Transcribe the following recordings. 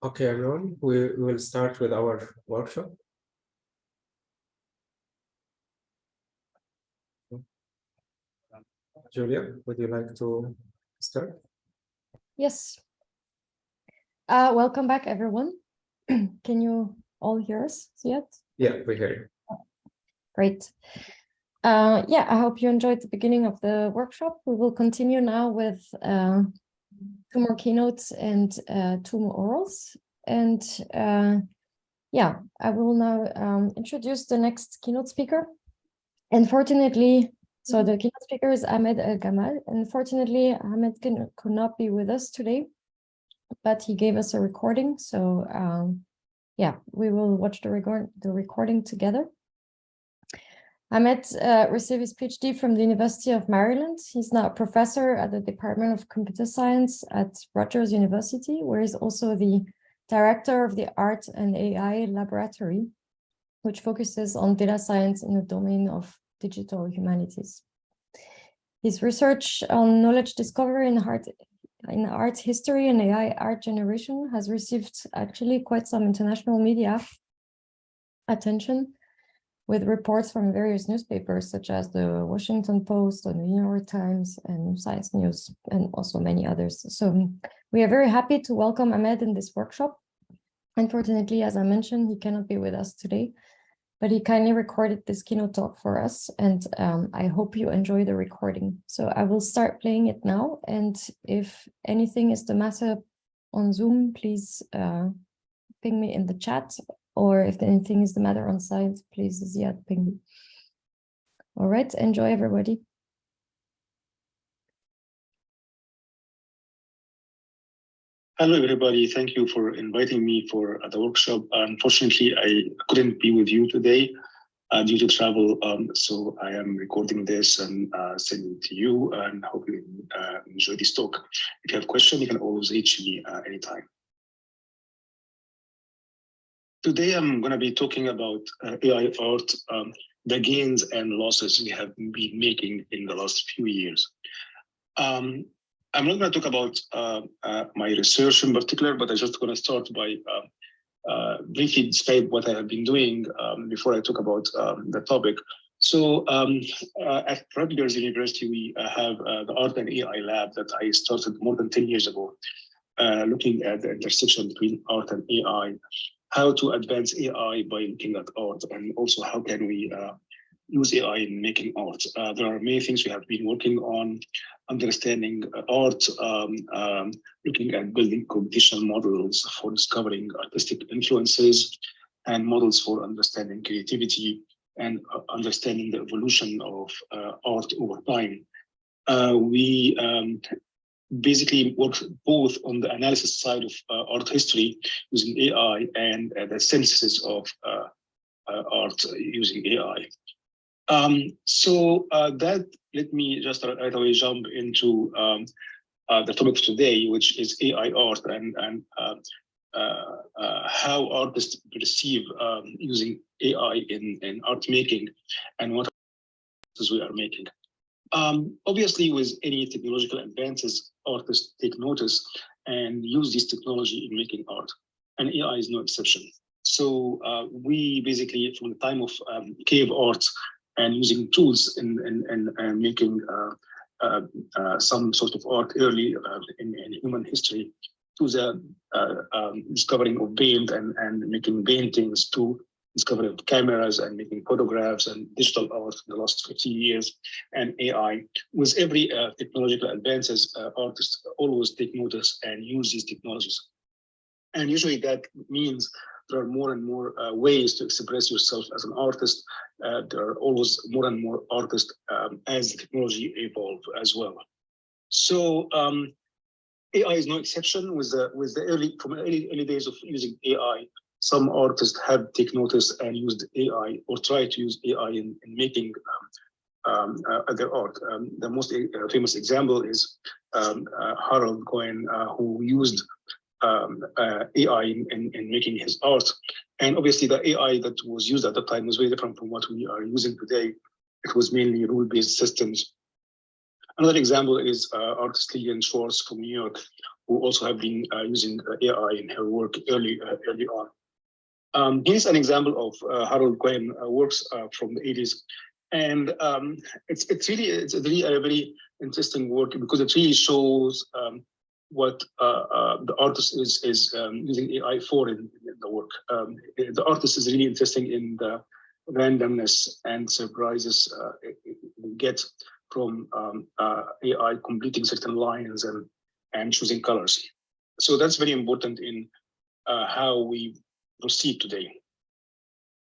Okay, everyone, we will start with our workshop. Julia, would you like to start? Yes. Welcome back, everyone. Can you all hear us yet? Yeah, we hear you. Great. Yeah, I hope you enjoyed the beginning of the workshop. We will continue now with 2 more keynotes and 2 more orals. And yeah, I will now introduce the next keynote speaker. Unfortunately, so the keynote speaker is Ahmed El-Gamal. Unfortunately, Ahmed could not be with us today, but he gave us a recording. So yeah, we will watch the recording together. Ahmed received his PhD from the University of Maryland. He's now a professor at the Department of Computer Science at Rutgers University, where he's also the director of the Art and AI Laboratory, which focuses on data science in the domain of digital humanities. His research on knowledge discovery in art history and AI art generation has received actually quite some international media attention, with reports from various newspapers such as the Washington Post or the New York Times and Science News, and also many others. So we are very happy to welcome Ahmed in this workshop. Unfortunately, as I mentioned, he cannot be with us today, but he kindly recorded this keynote talk for us, and I hope you enjoy the recording. So I will start playing it now, and if anything is the matter on Zoom, please ping me in the chat, or if anything is the matter on site, please Ziad ping me. All right, enjoy everybody. Hello, everybody. Thank you for inviting me for the workshop. Unfortunately, I couldn't be with you today due to travel. So I am recording this and sending it to you, and hope you enjoy this talk. If you have questions, you can always reach me anytime. Today, I'm going to be talking about AI art, the gains and losses we have been making in the last few years. I'm not going to talk about my research in particular, but I'm just going to start by briefly describe what I have been doing before I talk about the topic. So at Rutgers University, we have the Art and AI lab that I started more than 10 years ago, looking at the intersection between art and AI, how to advance AI by looking at art, and also how can we use AI in making art. There are many things we have been working on, understanding art, looking at building computational models for discovering artistic influences, and models for understanding creativity, and understanding the evolution of art over time. We basically work both on the analysis side of art history using AI and the synthesis of art using AI. So that let me just right away jump into the topic of today, which is AI art and how artists perceive using AI in art making and what we are making. Obviously, with any technological advances, artists take notice and use this technology in making art, and AI is no exception. So we basically, from the time of cave art and using tools in making some sort of art early in human history, to the discovering of paint and making paintings, to discovery of cameras and making photographs and digital art in the last 50 years, and AI. With every technological advances, artists always take notice and use these technologies. And usually that means there are more and more ways to express yourself as an artist. There are always more and more artists as the technology evolve as well. So AI is no exception. With the early days of using AI, some artists have taken notice and used AI or try to use AI in making their art. The most famous example is Harold Cohen, who used AI in making his art. And obviously the AI that was used at the time was very different from what we are using today. It was mainly rule-based systems Another example is artist Lillian Schwartz from New York, who also have been using AI in her work early on. Here's an example of Harold Cohen works from the 80s. And it's really a very interesting work because it really shows what the artist is using AI for in the work. The artist is really interesting in the randomness and surprises we get from AI completing certain lines and choosing colors. So that's very important in how we proceed today.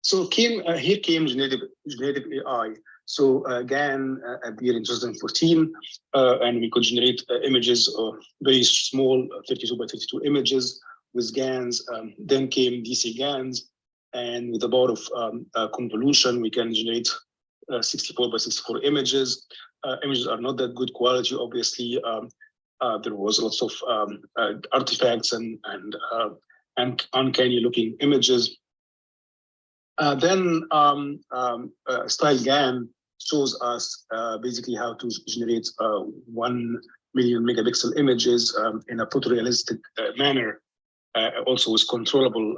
So here came generative AI. So again, appeared in 2014, and we could generate images of very small 32 by 32 images with GANs. Then came DC GANs, and with the power of convolution, we can generate 64 by 64 images. Images are not that good quality, obviously. There was lots of artifacts and uncanny looking images. Then Style GAN shows us basically how to generate 1 million megapixel images in a photorealistic manner, also with controllable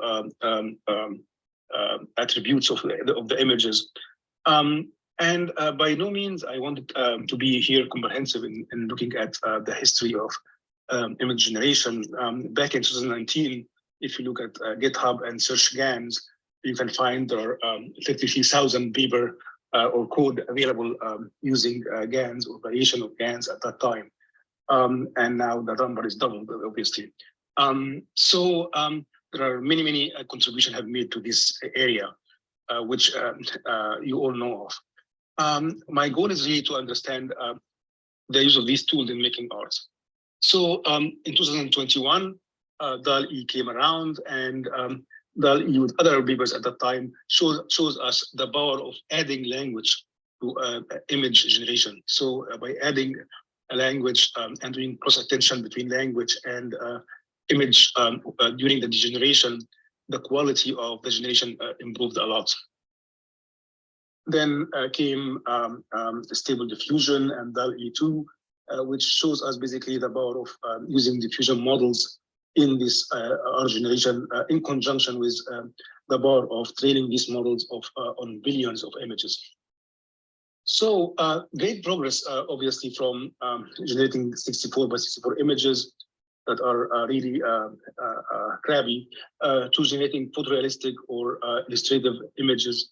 attributes of the images. And by no means I wanted to be here comprehensive in looking at the history of image generation. Back in 2019, if you look at GitHub and search GANs, you can find there are 33,000 paper or code available using GANs or variation of GANs at that time. And now the number is doubled, obviously. So there are many contributions have made to this area, which you all know of. My goal is really to understand the use of these tools in making art. So in 2021, DALL-E came around, and DALL-E with other papers at that time shows us the power of adding language to image generation. So by adding a language and doing cross attention between language and image during the generation, the quality of the generation improved a lot. Then came Stable Diffusion and DALL-E 2, which shows us basically the power of using diffusion models in this art generation in conjunction with the power of training these models on billions of images. So great progress, obviously, from generating 64 by 64 images that are really crabby to generating photorealistic or illustrative images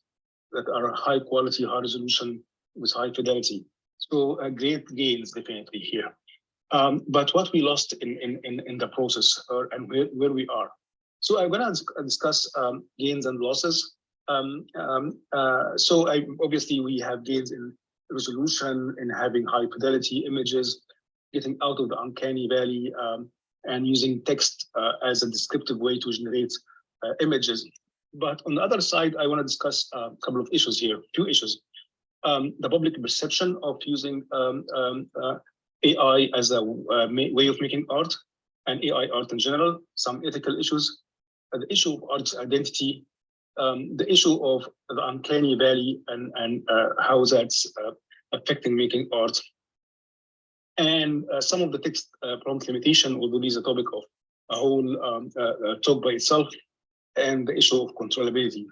that are high quality, high resolution with high fidelity. So great gains definitely here. But what we lost in the process and where we are. So I'm going to discuss gains and losses. So obviously we have gains in resolution, in having high fidelity images, getting out of the uncanny valley, and using text as a descriptive way to generate images. But on the other side, I want to discuss a couple of issues here, few issues. The public perception of using AI as a way of making art and AI art in general, some ethical issues, the issue of art's identity, the issue of the uncanny valley and how that's affecting making art, and some of the text prompt limitation, although this is a topic of a whole talk by itself, and the issue of controllability.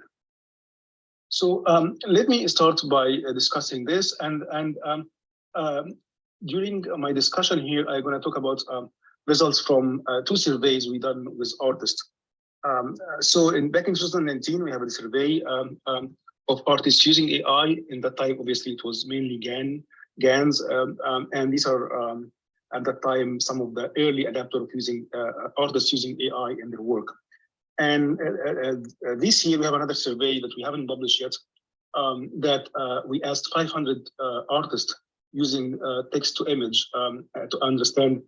So let me start by discussing this, and during my discussion here, I'm going to talk about results from 2 surveys we done with artists. So back in 2019, we have a survey of artists using AI. In that time, obviously, it was mainly GANs, and these are at that time some of the early adapters of using artists using AI in their work. And this year we have another survey that we haven't published yet, that we asked 500 artists using text to image to understand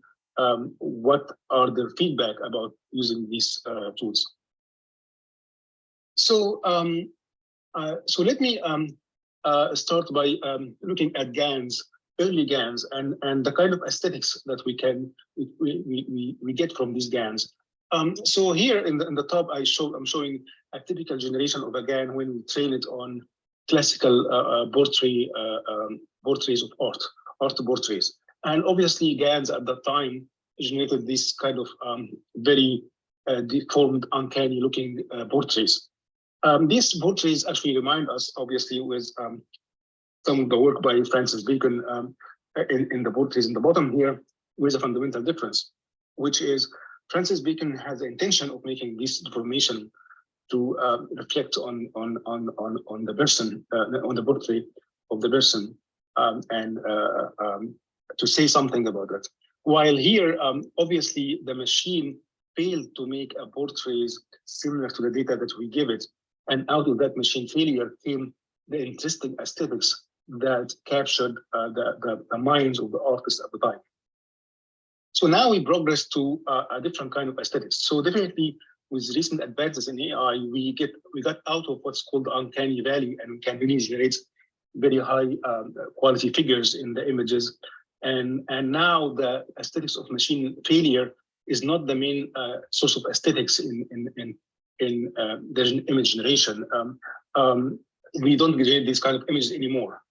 what are their feedback about using these tools. So so let me start by looking at GANs, early GANs, and the kind of aesthetics that we get from these GANs. So here in the top, I'm showing a typical generation of a GAN when we train it on classical portraits of art portraits. And obviously, GANs at that time generated this kind of very deformed, uncanny-looking portraits. These portraits actually remind us, obviously, with some of the work by Francis Bacon in the portraits in the bottom here, with a fundamental difference, which is Francis Bacon has the intention of making this deformation to reflect on the person, on the portrait of the person, and to say something about it. While here, obviously, the machine failed to make a portrait similar to the data that we give it, and out of that machine failure came the interesting aesthetics that captured the minds of the artists at the time. So now we progress to a different kind of aesthetics. So definitely, with recent advances in AI, we got out of what's called the uncanny valley, and can really generate very high quality figures in the images. And now the aesthetics of machine failure is not the main source of aesthetics in the image generation. We don't generate these kind of images anymore,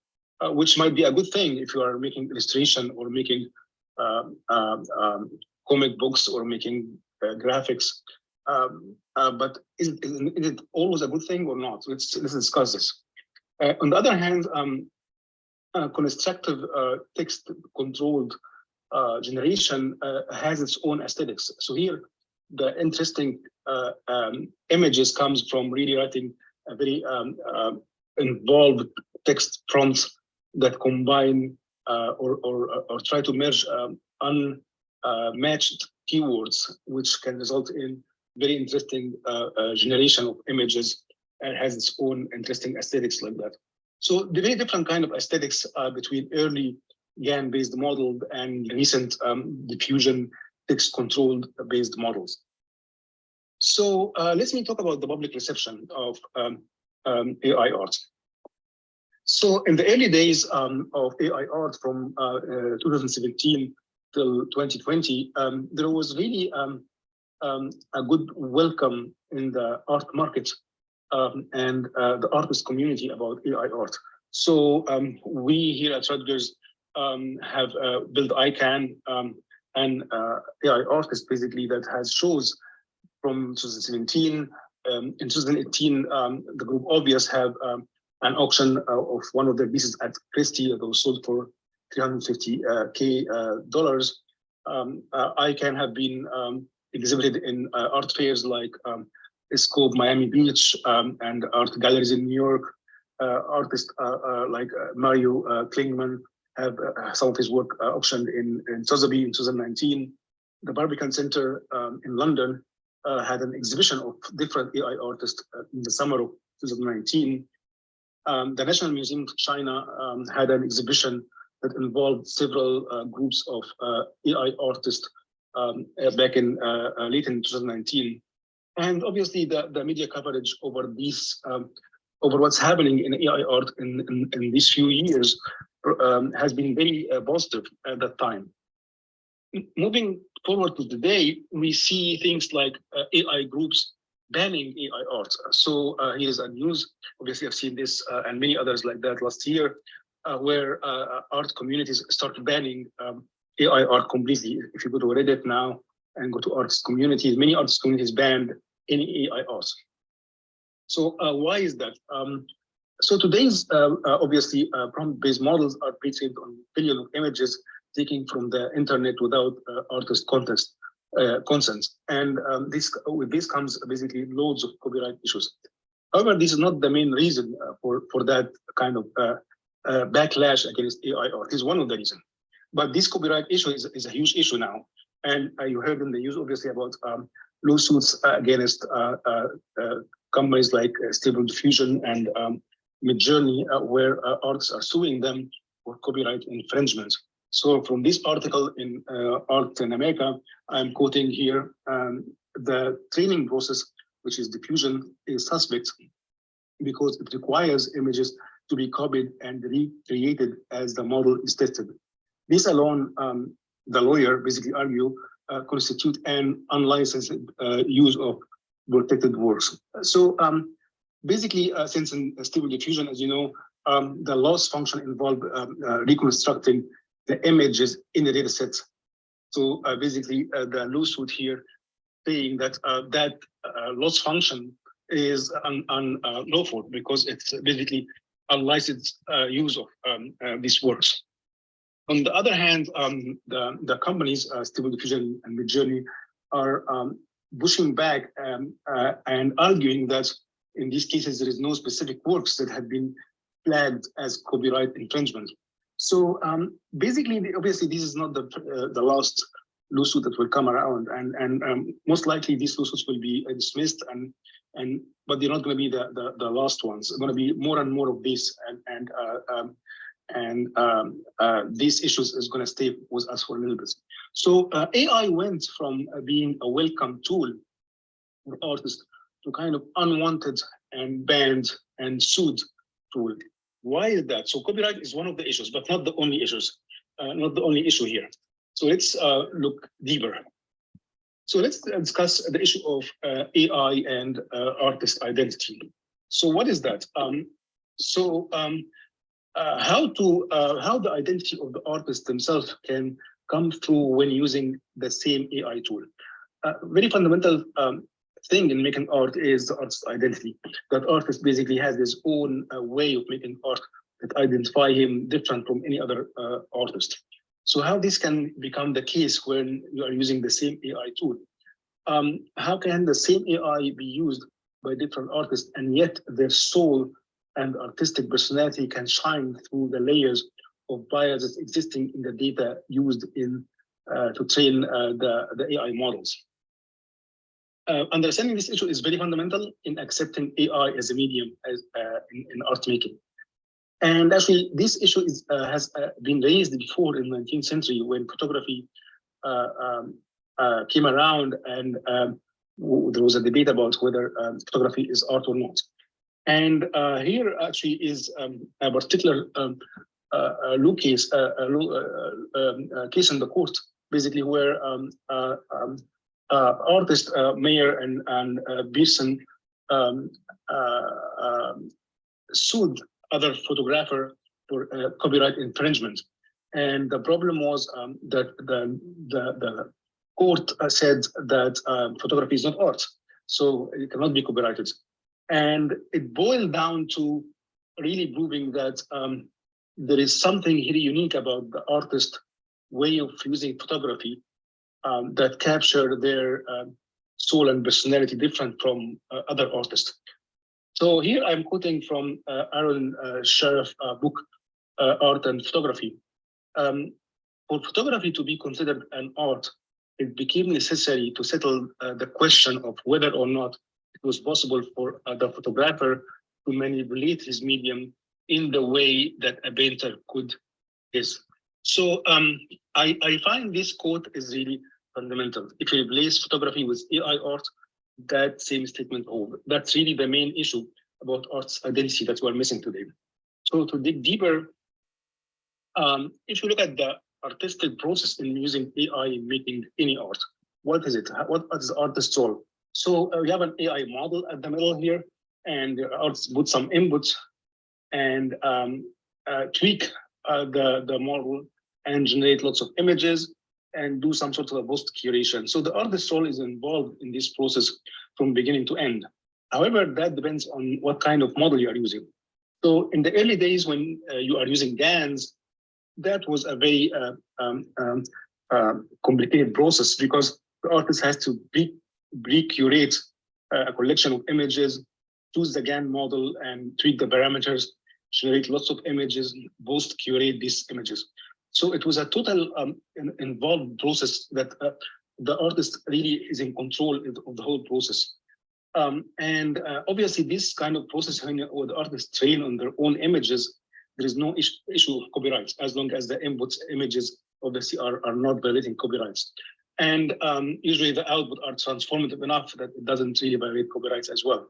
which might be a good thing if you are making illustration or making comic books or making graphics. But is it always a good thing or not? Let's discuss this. On the other hand, constructive text-controlled generation has its own aesthetics. So here, the interesting images comes from really writing a very involved text prompts that combine or try to merge unmatched keywords, which can result in very interesting generation of images, and has its own interesting aesthetics like that. So the very different kind of aesthetics between early GAN-based model and recent diffusion text-controlled based models. So let me talk about the public reception of AI art. So in the early days of AI art from 2017 till 2020, there was really a good welcome in the art market and the artist community about AI art. So we here at Rutgers have built ICANN, an AI artist basically that has shows from 2017. In 2018, the group Obvious have an auction of one of their pieces at Christie that was sold for $350K. ICANN have been exhibited in art fairs like Scope Miami Beach and art galleries in New York. Artists like Mario Klingman have some of his work auctioned in Sotheby's in 2019. The Barbican Center in London had an exhibition of different AI artists in the summer of 2019. The National Museum of China had an exhibition that involved several groups of AI artists back in late in 2019. And obviously the media coverage over these, over what's happening in AI art in these few years has been very positive at that time. Moving forward to today, we see things like AI groups banning AI art. So here's a news. Obviously, I've seen this and many others like that last year, where art communities started banning AI art completely. If you go to Reddit now and go to artist communities, many artist communities banned any AI art. So why is that? So today's obviously prompt-based models are pre-trained on billions of images taken from the internet without artist consent. And with this comes basically loads of copyright issues. However, this is not the main reason for that kind of backlash against AI art. It's one of the reasons. But this copyright issue is a huge issue now. And you heard in the news, obviously, about lawsuits against companies like Stable Diffusion and Midjourney, where artists are suing them for copyright infringement. So from this article in Art in America, I'm quoting here, the training process, which is diffusion, is suspect because it requires images to be copied and recreated as the model is tested. This alone, the lawyer basically argue, constitute an unlicensed use of protected works. So basically, since in Stable Diffusion, as you know, the loss function involved reconstructing the images in the data set. So basically, the lawsuit here saying that loss function is unlawful because it's basically unlicensed use of these works. On the other hand, the companies, Stable Diffusion and Midjourney, are pushing back and arguing that in these cases there is no specific works that have been flagged as copyright infringement. So basically, obviously, this is not the last lawsuit that will come around, and most likely these lawsuits will be dismissed, but they're not going to be the last ones. It's going to be more and more of this, and these issues is going to stay with us for a little bit. So AI went from being a welcome tool for artists to kind of unwanted and banned and sued tool. Why is that? So copyright is one of the issues, but not the only issues, not the only issue here. So let's look deeper. So let's discuss the issue of AI and artist identity. So what is that? How the identity of the artist themselves can come through when using the same AI tool. Very fundamental thing in making art is the artist's identity. That artist basically has his own way of making art that identify him different from any other artist. So how this can become the case when you are using the same AI tool? How can the same AI be used by different artists and yet their soul and artistic personality can shine through the layers of biases existing in the data used in to train the AI models? Understanding this issue is very fundamental in accepting AI as a medium in art making. And actually, this issue has been raised before in the 19th century when photography came around, and there was a debate about whether photography is art or not. And here actually is a particular case in the court, basically where artist Mayer and Pearson sued other photographer for copyright infringement. And the problem was that the court said that photography is not art, so it cannot be copyrighted. And it boiled down to really proving that there is something really unique about the artist's way of using photography that capture their soul and personality different from other artists. So here I'm quoting from Aaron Sheriff's book, Art and Photography. For photography to be considered an art, it became necessary to settle the question of whether or not it was possible for the photographer to manipulate his medium in the way that a painter could is. So I find this quote is really fundamental. If you replace photography with AI art, that same statement holds. That's really the main issue about art's identity that we're missing today. So to dig deeper, if you look at the artistic process in using AI in making any art, what is it? What is the artist's role? So we have an AI model at the middle here, and the artist put some inputs and tweak the model and generate lots of images and do some sort of a post curation. So the artist's role is involved in this process from beginning to end. However, that depends on what kind of model you are using. So in the early days when you are using GANs, that was a very complicated process because the artist has to pre-curate a collection of images, choose the GAN model and tweak the parameters, generate lots of images, post-curate these images. So it was a total involved process that the artist really is in control of the whole process. And obviously this kind of process, when the artists train on their own images, there is no issue of copyrights as long as the inputs images of the CR are not violating copyrights. And usually the output are transformative enough that it doesn't really violate copyrights as well.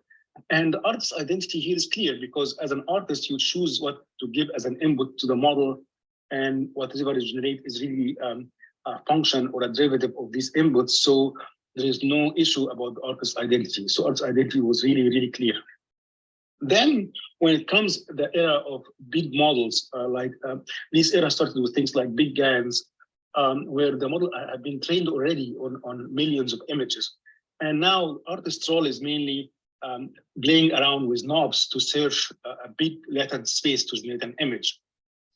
And the artist's identity here is clear because as an artist, you choose what to give as an input to the model, and whatever is generated is really a function or a derivative of these inputs. So there is no issue about the artist's identity. So artist's identity was really, really clear. Then, when it comes the era of big models, this era started with things like big GANs, where the model had been trained already on millions of images. And now artist's role is mainly playing around with knobs to search a big latent space to generate an image.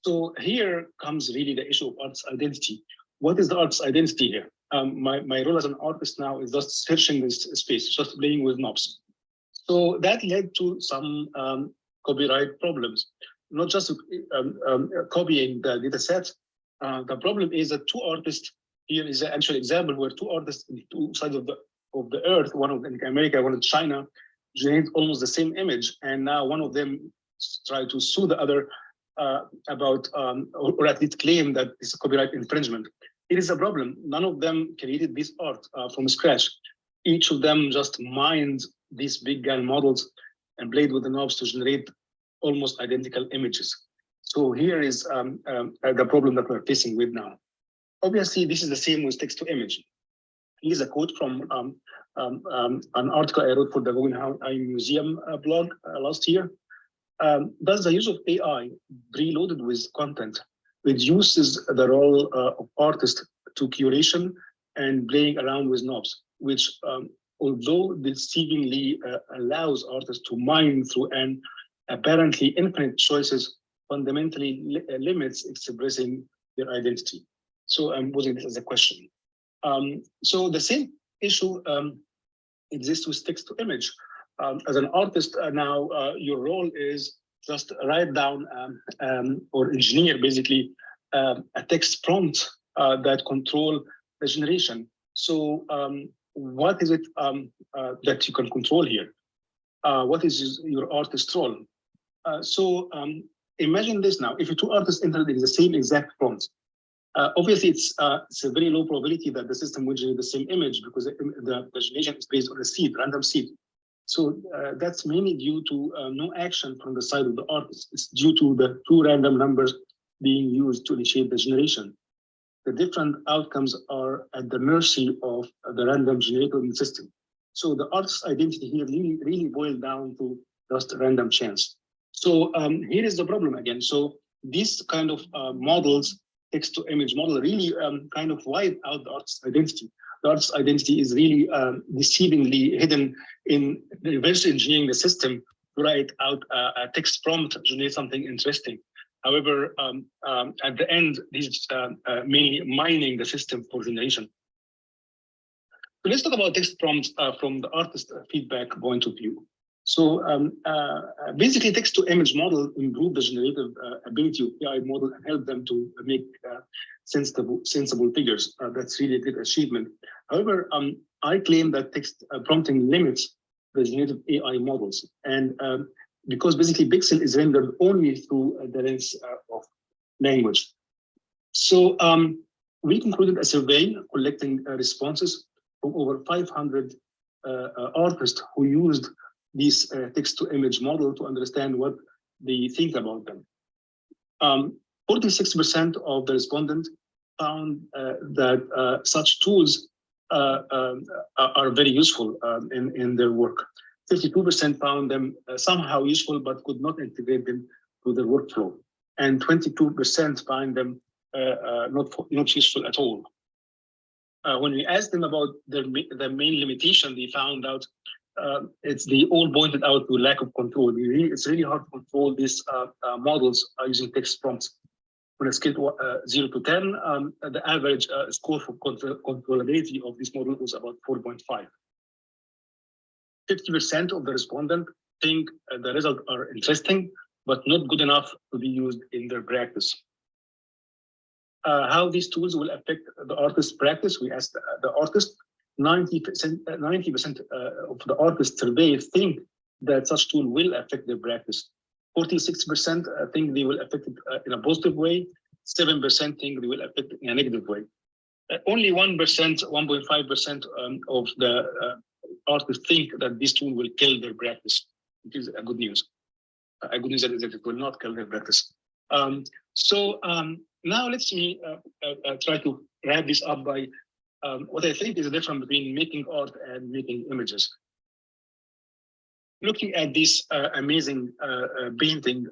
So here comes really the issue of artist's identity. What is the artist's identity here? My role as an artist now is just searching this space, just playing with knobs. So that led to some copyright problems, not just copying the data set. The problem is that two artists, here is an actual example where two artists on two sides of the earth, one of in America, one in China, generate almost the same image. And now one of them try to sue the other about, or at least claim that it's a copyright infringement. It is a problem. None of them created this art from scratch. Each of them just mined these big GAN models and played with the knobs to generate almost identical images. So here is the problem that we're facing with now. Obviously, this is the same with text to image. Here's a quote from an article I wrote for the Guggenheim Museum blog last year. Does the use of AI preloaded with content reduces the role of artists to curation and playing around with knobs, which although deceivingly allows artists to mine through an apparently infinite choices, fundamentally limits expressing their identity. So I'm posing this as a question. So the same issue exists with text to image. As an artist now, your role is just write down or engineer basically a text prompt that control the generation. So what is it that you can control here? What is your artist role? Imagine this now, if two artists entered the same exact prompt, obviously it's a very low probability that the system will generate the same image because the generation is based on a seed, random seed. So that's mainly due to no action from the side of the artist. It's due to the two random numbers being used to initiate the generation. The different outcomes are at the mercy of the random generator in the system. So the artist's identity here really boils down to just random chance. So here is the problem again. So these kind of models, text to image model, really kind of wipe out the artist's identity. The artist's identity is really deceivingly hidden in reverse engineering the system to write out a text prompt to generate something interesting. However, at the end, this is mainly mining the system for generation. So let's talk about text prompts from the artist feedback point of view. So basically, text to image model improve the generative ability of AI model and help them to make sensible figures. That's really a good achievement. However, I claim that text prompting limits the generative AI models, and because basically pixel is rendered only through the lens of language. So we concluded a survey collecting responses from over 500 artists who used this text-to-image model to understand what they think about them. 46% of the respondents found that such tools are very useful in their work. 52% found them somehow useful but could not integrate them to their workflow. And 22% find them not useful at all. When we asked them about the main limitation, they found out they all pointed out to lack of control. It's really hard to control these models using text prompts. On a scale 0 to 10, the average score for controllability of this model was about 4.5. 50% of the respondents think the results are interesting, but not good enough to be used in their practice. How these tools will affect the artist's practice, we asked the artist. 90% of the artists surveyed think that such tool will affect their practice. 46% think they will affect it in a positive way. 7% think they will affect it in a negative way. Only 1%, 1.5% of the artists think that this tool will kill their practice, which is a good news. A good news that it will not kill their practice. Now let's me try to wrap this up by what I think is the difference between making art and making images. looking at this amazing painting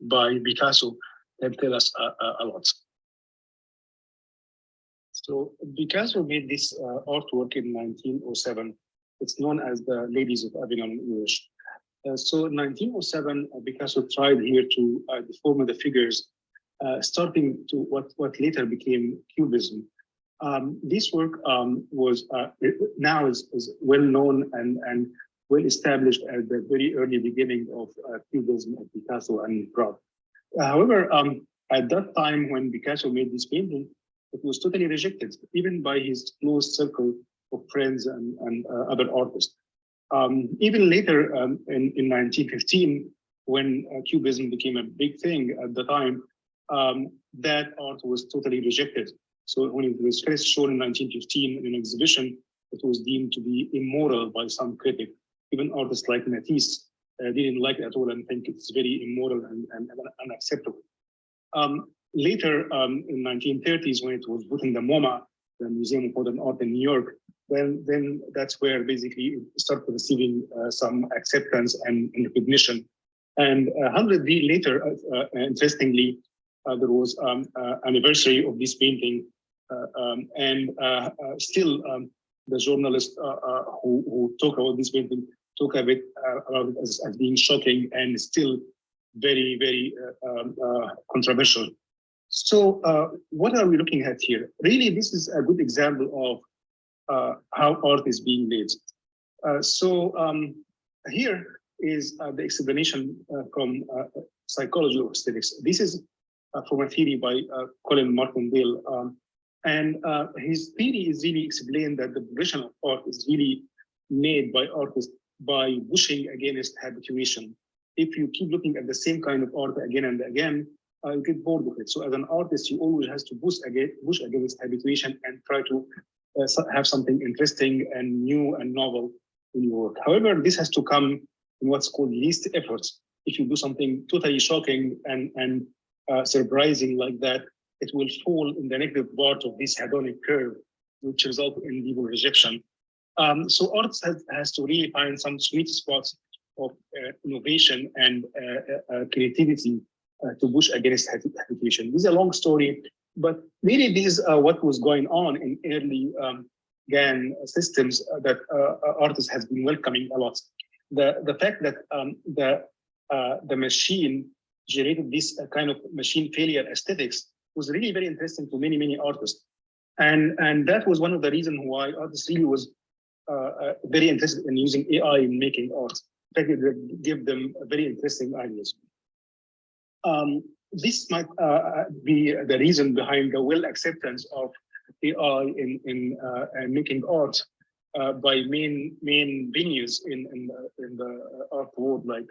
by Picasso can tell us a lot. So Picasso made this artwork in 1907. It's known as the Ladies of Avignon in English. So in 1907, Picasso tried here to deform the figures, starting to what later became Cubism. This work was now is well known and well established at the very early beginning of Cubism of Picasso and Prague. However, at that time when Picasso made this painting, it was totally rejected, even by his close circle of friends and other artists. Even later, in 1915, when Cubism became a big thing at the time, that art was totally rejected. So when it was first shown in 1915 in an exhibition, it was deemed to be immoral by some critic. Even artists like Matisse didn't like it at all and think it's very immoral and unacceptable. Later, in 1930s, when it was put in the MoMA, the Museum of Modern Art in New York, then that's where basically it started receiving some acceptance and recognition. And 100 years later, interestingly, there was anniversary of this painting, and still the journalists who talk about this painting talk a bit about it as being shocking and still very, very controversial. So what are we looking at here? Really, this is a good example of how art is being made. Here is the explanation from psychology of aesthetics. This is from a theory by Colin Martindale. And his theory is really explained that the progression of art is really made by artists by pushing against habituation. If you keep looking at the same kind of art again and again, you get bored with it. So as an artist, you always have to push against habituation and try to have something interesting and new and novel in your work. However, this has to come in what's called least efforts. If you do something totally shocking and surprising like that, it will fall in the negative part of this hedonic curve, which results in people rejection. So art has to really find some sweet spots of innovation and creativity to push against habituation. This is a long story, but really this is what was going on in early GAN systems that artists has been welcoming a lot. The fact that the machine generated this kind of machine failure aesthetics was really very interesting to many artists, and that was one of the reasons why artists really was very interested in using AI in making art. In fact, it gave them very interesting ideas. This might be the reason behind the well acceptance of AI in making art by main venues in the art world, like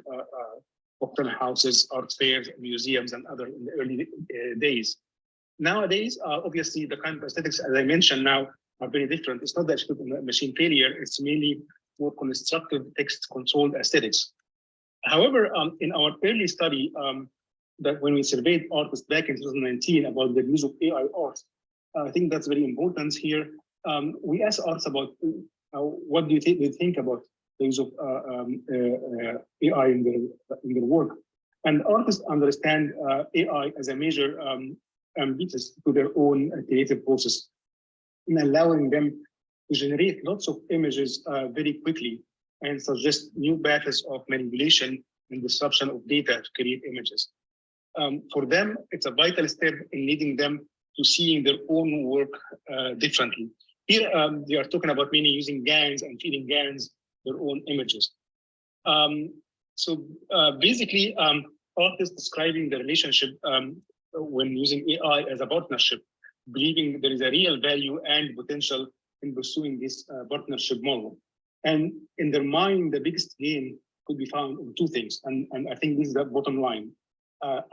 auction houses, art fairs, museums, and other in the early days. Nowadays, obviously, the kind of aesthetics, as I mentioned now, are very different. It's not that machine failure, it's mainly more constructive text-controlled aesthetics. However, in our early study, that when we surveyed artists back in 2019 about the use of AI art, I think that's very important here. We asked artists about what do you think about the use of AI in their work. And artists understand AI as a major impetus to their own creative process, in allowing them to generate lots of images very quickly and suggest new paths of manipulation and disruption of data to create images. For them, it's a vital step in leading them to seeing their own work differently. Here, they are talking about many using GANs and feeding GANs their own images. Basically, artists describing the relationship when using AI as a partnership, believing there is a real value and potential in pursuing this partnership model. And in their mind, the biggest gain could be found in two things. And I think this is the bottom line.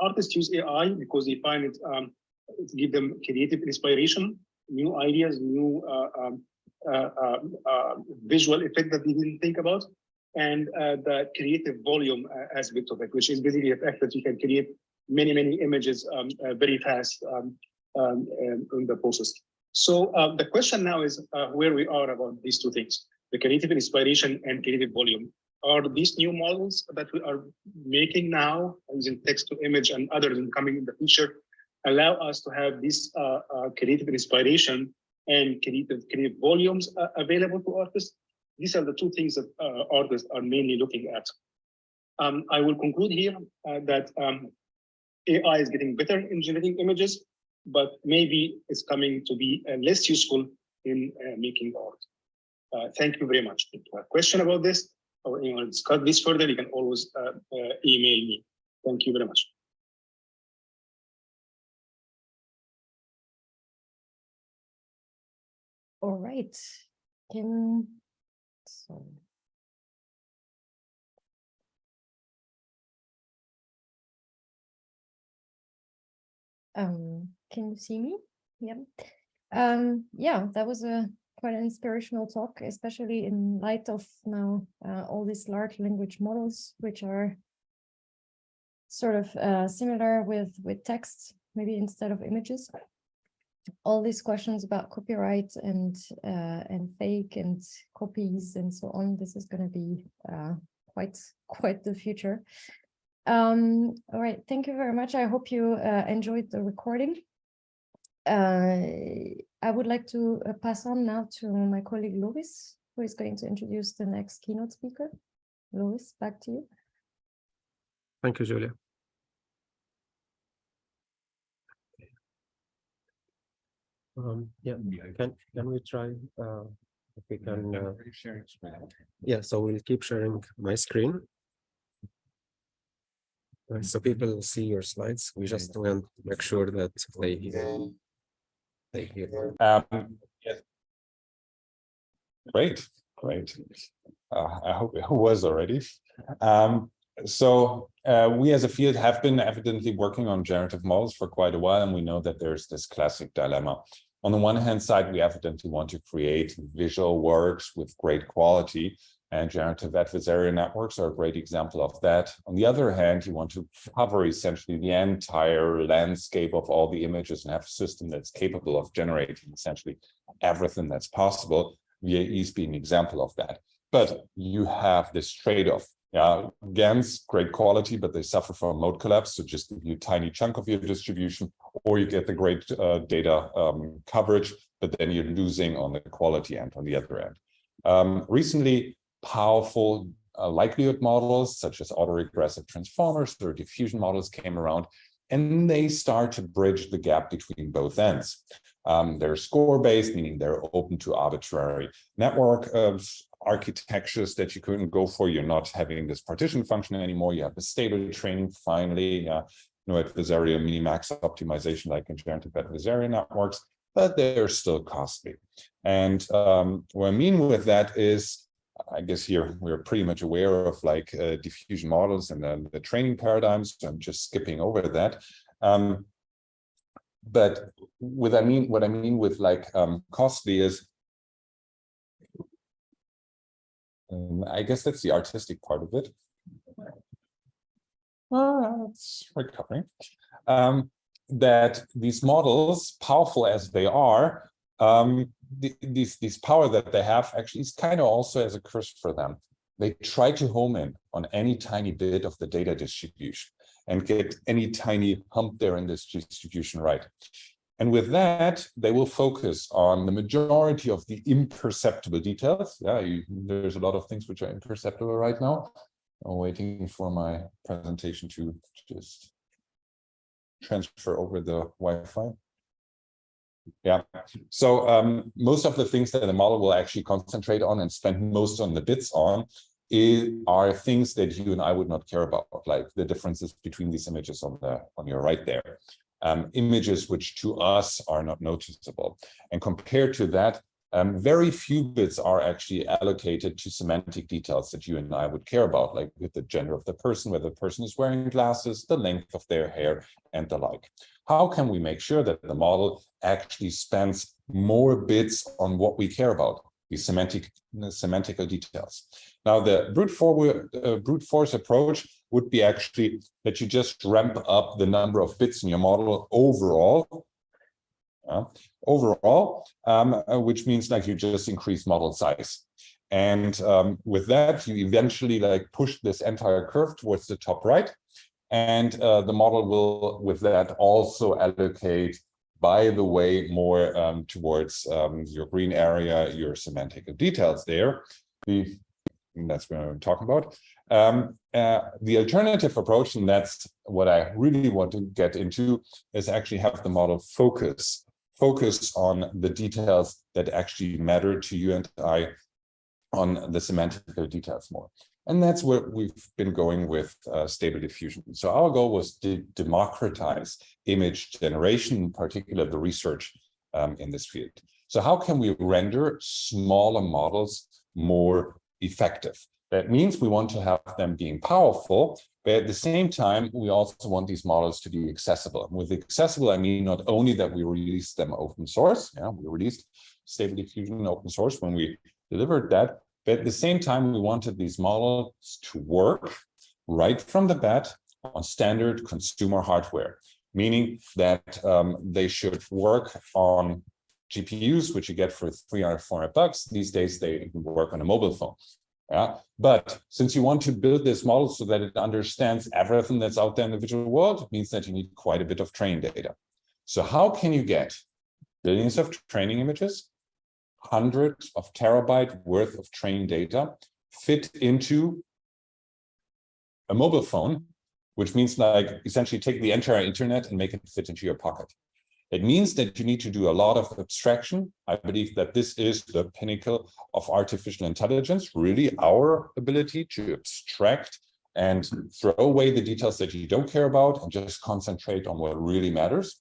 Artists use AI because they find it to give them creative inspiration, new ideas, new visual effect that they didn't think about, and the creative volume aspect of it, which is basically the fact that you can create many images very fast in the process. So the question now is where we are about these two things, the creative inspiration and creative volume. are these new models that we are making now, using text to image and others coming in the future, allow us to have this creative inspiration and creative volumes available to artists. These are the two things that artists are mainly looking at. I will conclude here that AI is getting better in generating images, but maybe it's coming to be less useful in making art. Thank you very much. If you have a question about this or you want to discuss this further, you can always email me. Thank you very much. All right. Can you see me? Yeah. Yeah, that was quite an inspirational talk, especially in light of now all these large language models, which are sort of similar with text, maybe instead of images. All these questions about copyright and fake and copies and so on. This is going to be quite the future. All right, thank you very much. I hope you enjoyed the recording. I would like to pass on now to my colleague Loris, who is going to introduce the next keynote speaker. Loris, back to you. Thank you, Julia. Yeah, can we try if we can sharing screen? Yeah, so we'll keep sharing my screen. So people see your slides. We just want to make sure that they hear. Yes. Great. I hope it was already. So we as a field have been evidently working on generative models for quite a while, and we know that there's this classic dilemma. On the one hand side, we evidently want to create visual works with great quality, and generative adversarial networks are a great example of that. On the other hand, you want to cover essentially the entire landscape of all the images and have a system that's capable of generating essentially everything that's possible. VAE is being an example of that. But you have this trade-off. GANs, great quality, but they suffer from mode collapse. So just give you a tiny chunk of your distribution, or you get the great data coverage, but then you're losing on the quality end on the other end. Recently, powerful likelihood models, such as autoregressive transformers or diffusion models came around, and they start to bridge the gap between both ends. They're score-based, meaning they're open to arbitrary network architectures that you couldn't go for. You're not having this partition function anymore. You have the stable training, finally, no adversarial minimax optimization like in generative adversarial networks, but they're still costly. And what I mean with that is, I guess here we're pretty much aware of like diffusion models and the training paradigms. So I'm just skipping over that. But what I mean with like costly is, I guess that's the artistic part of it. It's recovering. That these models, powerful as they are, this power that they have actually is kind of also as a curse for them. They try to home in on any tiny bit of the data distribution and get any tiny hump there in this distribution right. And with that, they will focus on the majority of the imperceptible details. There's a lot of things which are imperceptible right now. I'm waiting for my presentation to just transfer over the Wi-Fi. Yeah, so most of the things that the model will actually concentrate on and spend most on the bits on are things that you and I would not care about, like the differences between these images on your right there. Images which to us are not noticeable. And compared to that, very few bits are actually allocated to semantic details that you and I would care about, like with the gender of the person, whether the person is wearing glasses, the length of their hair, and the like. How can we make sure that the model actually spends more bits on what we care about, the semantical details? Now, the brute force approach would be actually that you just ramp up the number of bits in your model overall, which means like you just increase model size. And with that, you eventually like push this entire curve towards the top right. And the model will, with that, also allocate, by the way, more towards your green area, your semantic details there. That's what I'm talking about. The alternative approach, and that's what I really want to get into, is actually have the model focus on the details that actually matter to you and I, on the semantic details more. And that's where we've been going with Stable Diffusion. So our goal was to democratize image generation, in particular the research in this field. So how can we render smaller models more effective? That means we want to have them being powerful, but at the same time, we also want these models to be accessible. And with accessible, I mean not only that we release them open source, we released Stable Diffusion open source when we delivered that, but at the same time, we wanted these models to work right from the bat on standard consumer hardware, meaning that they should work on GPUs, which you get for $300, $400. These days, they can work on a mobile phone. But since you want to build this model so that it understands everything that's out there in the visual world, it means that you need quite a bit of training data. So how can you get billions of training images, hundreds of terabyte worth of training data fit into a mobile phone, which means like essentially take the entire internet and make it fit into your pocket? It means that you need to do a lot of abstraction. I believe that this is the pinnacle of artificial intelligence, really our ability to abstract and throw away the details that you don't care about and just concentrate on what really matters.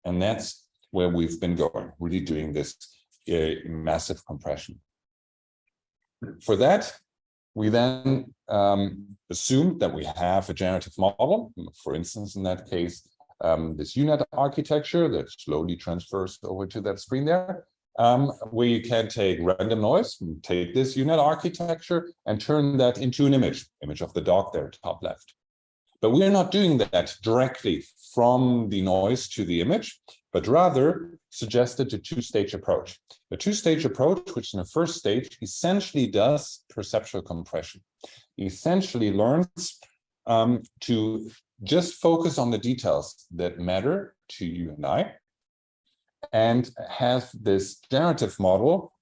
And that's where we've been going, really doing this massive compression. For that, we then assumed that we have a generative model, for instance, in that case, this UNet architecture that slowly transfers over to that screen there, where you can take random noise, take this UNet architecture and turn that into an image of the dog there, top left. But we're not doing that directly from the noise to the image, but rather suggested a two-stage approach. A two-stage approach, which in the first stage essentially does perceptual compression. Essentially learns to just focus on the details that matter to you and I, and has this generative model.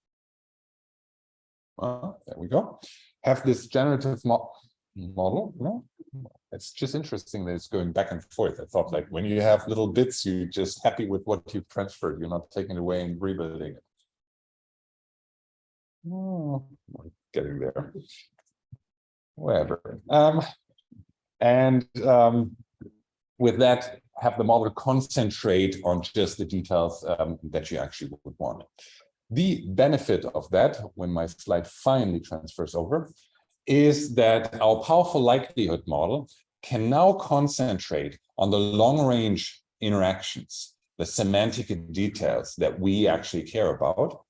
There we go. Have this generative model. No? It's just interesting that it's going back and forth. I thought, like, when you have little bits, you're just happy with what you've transferred. You're not taking it away and rebuilding it. Oh, we're getting there. Whatever. With that, have the model concentrate on just the details that you actually would want. The benefit of that, when my slide finally transfers over, is that our powerful likelihood model can now concentrate on the long-range interactions, the semantic details that we actually care about.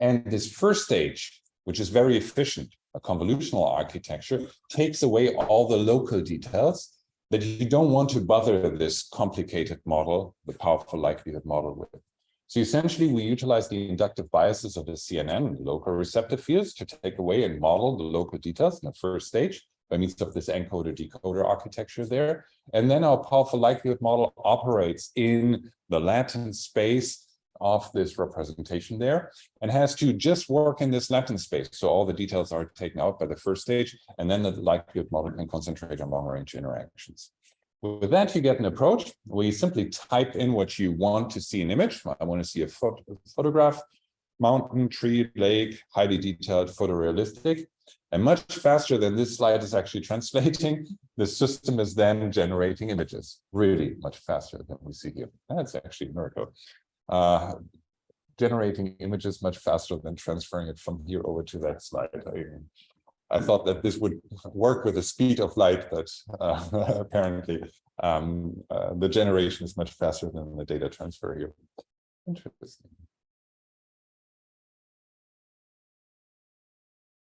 And this first stage, which is very efficient, a convolutional architecture, takes away all the local details that you don't want to bother this complicated model, the powerful likelihood model, with. So essentially, we utilize the inductive biases of the CNN, local receptive fields, to take away and model the local details in the first stage by means of this encoder-decoder architecture there. And then our powerful likelihood model operates in the latent space of this representation there and has to just work in this latent space. So all the details are taken out by the first stage, and then the likelihood model can concentrate on long-range interactions. With that, you get an approach where you simply type in what you want to see in image. I want to see a photograph, mountain, tree, lake, highly detailed, photorealistic. And much faster than this slide is actually translating, the system is then generating images, really much faster than we see here. That's actually a miracle. Generating images much faster than transferring it from here over to that slide. I thought that this would work with the speed of light, but apparently the generation is much faster than the data transfer here. Interesting.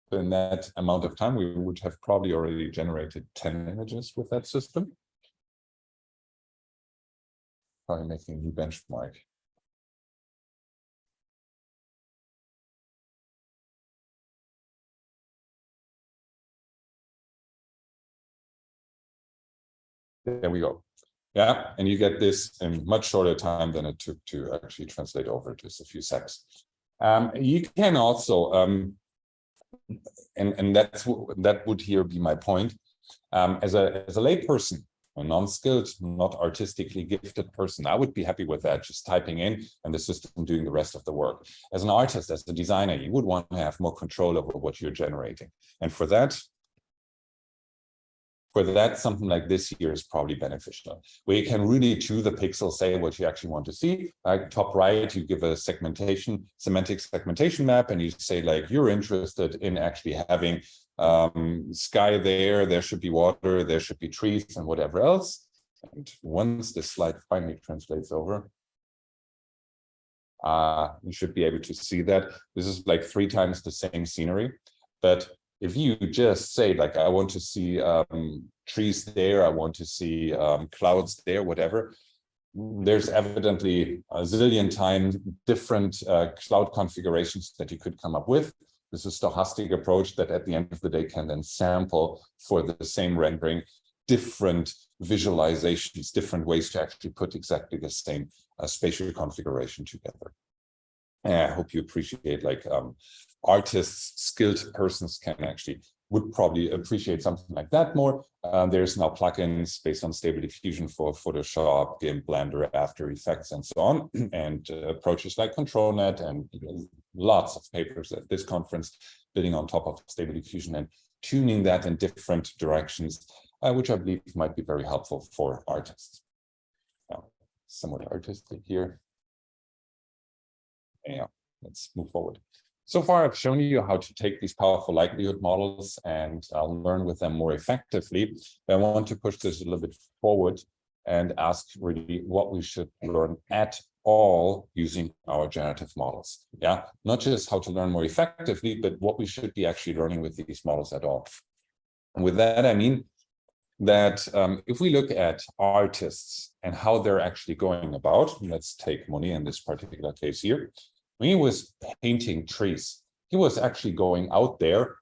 So in that amount of time, we would have probably already generated 10 images with that system. Probably making a new benchmark. There we go. Yeah, and you get this in much shorter time than it took to actually translate over, just a few seconds. You can also, and that would here be my point. As a lay person, a non-skilled, not artistically gifted person, I would be happy with that, just typing in and the system doing the rest of the work. As an artist, as a designer, you would want to have more control over what you're generating. And for that, something like this here is probably beneficial, where you can really to the pixel say what you actually want to see. Like top right, you give a semantic segmentation map, and you say like you're interested in actually having sky there should be water, there should be trees, and whatever else. And once this slide finally translates over, you should be able to see that this is like 3 times the same scenery, but if you just say like, I want to see trees there, I want to see clouds there, whatever, there's evidently a zillion times different cloud configurations that you could come up with. This is a stochastic approach that at the end of the day can then sample for the same rendering different visualizations, different ways to actually put exactly the same spatial configuration together. And I hope you appreciate like artists, skilled persons would probably appreciate something like that more. There's now plugins based on Stable Diffusion for Photoshop, GIMP, Blender, After Effects, and so on, and approaches like ControlNet, and lots of papers at this conference building on top of Stable Diffusion and tuning that in different directions, which I believe might be very helpful for artists. Somewhat artistic here. Yeah, let's move forward. So far, I've shown you how to take these powerful likelihood models and learn with them more effectively. I want to push this a little bit forward and ask really what we should learn at all using our generative models. Yeah, not just how to learn more effectively, but what we should be actually learning with these models at all. And with that, I mean that if we look at artists and how they're actually going about, let's take Monet in this particular case here. When he was painting trees, he was actually going out there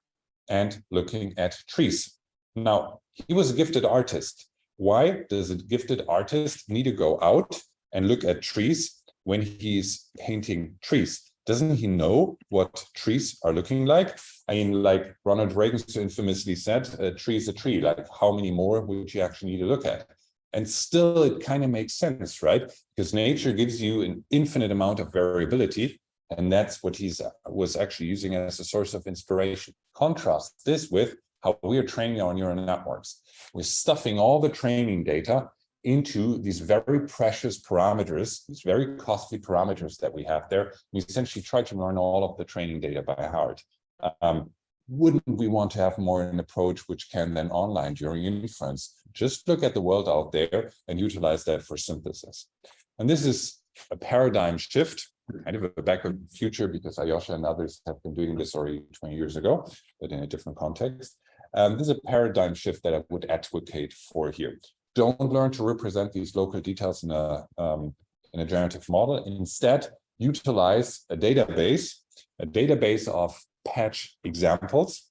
and looking at trees. Now, he was a gifted artist. Why does a gifted artist need to go out and look at trees when he's painting trees? Doesn't he know what trees are looking like? I mean, like Ronald Reagan so infamously said, a tree is a tree. Like, how many more would you actually need to look at? And still, it kind of makes sense, right? Because nature gives you an infinite amount of variability. And that's what he was actually using as a source of inspiration. Contrast this with how we are training our neural networks. We're stuffing all the training data into these very precious parameters, these very costly parameters that we have there. We essentially try to learn all of the training data by heart. Wouldn't we want to have more an approach which can then online during inference? Just look at the world out there and utilize that for synthesis. And this is a paradigm shift, kind of a backward future, because Ayosha and others have been doing this already 20 years ago, but in a different context. This is a paradigm shift that I would advocate for here. Don't learn to represent these local details in a generative model. Instead, utilize a database of patch examples.